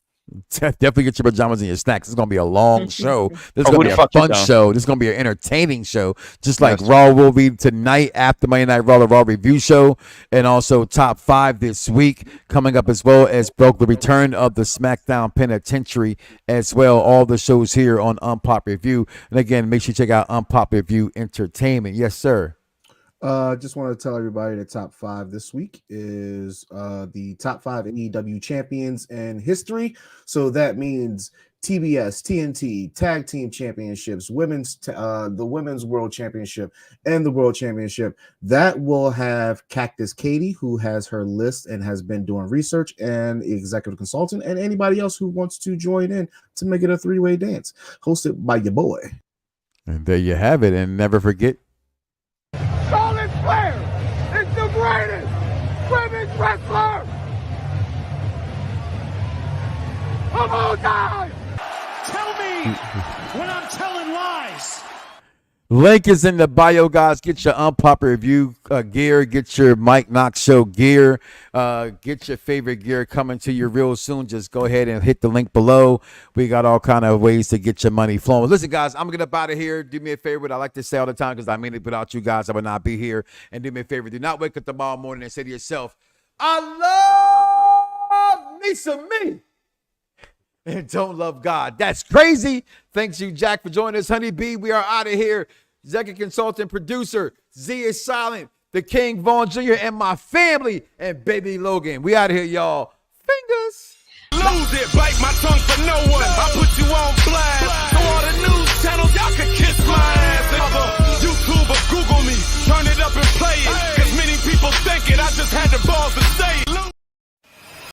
Definitely get your pajamas and your snacks. It's going to be a long show. This is going to be a fun show. This is going to be an entertaining show. Just like Raw will be tonight after Monday Night Raw, the Raw review show. And also top 5 this week coming up, as well as the return of the SmackDown Penitentiary as well. All the shows here on Unpop Review. And again, make sure you check out Unpop Review Entertainment. Yes, sir. Just want to tell everybody the top 5 this week is the top 5 AEW champions in history. So that means TBS, TNT, Tag Team Championships, the Women's World Championship, and the World Championship. That will have Cactus Katie, who has her list and has been doing research, and executive consultant, and anybody else who wants to join in to make it a 3-way dance, hosted by your boy. And there you have it. And never forget, Charlotte Flair is the great die! Tell me when I'm telling lies. Link is in the bio, guys. Get your unpopular review gear. Get your Mike Knoxxx Show gear. Get your favorite gear coming to you real soon. Just go ahead and hit the link below. We got all kind of ways to get your money flowing. Listen, guys, I'm going to get up out of here. Do me a favor. What I like to say all the time, because I mean it, without you guys, I would not be here. And do me a favor. Do not wake up tomorrow morning and say to yourself, I love me some me. And don't love God. That's crazy. Thanks you, Jack, for joining us. Honey B, we are out of here. Executive consultant, producer, Z is silent, the King Vaughn Jr., and my family, and baby Logan. We out of here, y'all. Fingers. Lose it, bite my tongue for no one. I put you on blast. So all the news channels, y'all can kiss my ass. Other YouTube or Google me, turn it up and play it. Cause many people think it, I just had the balls to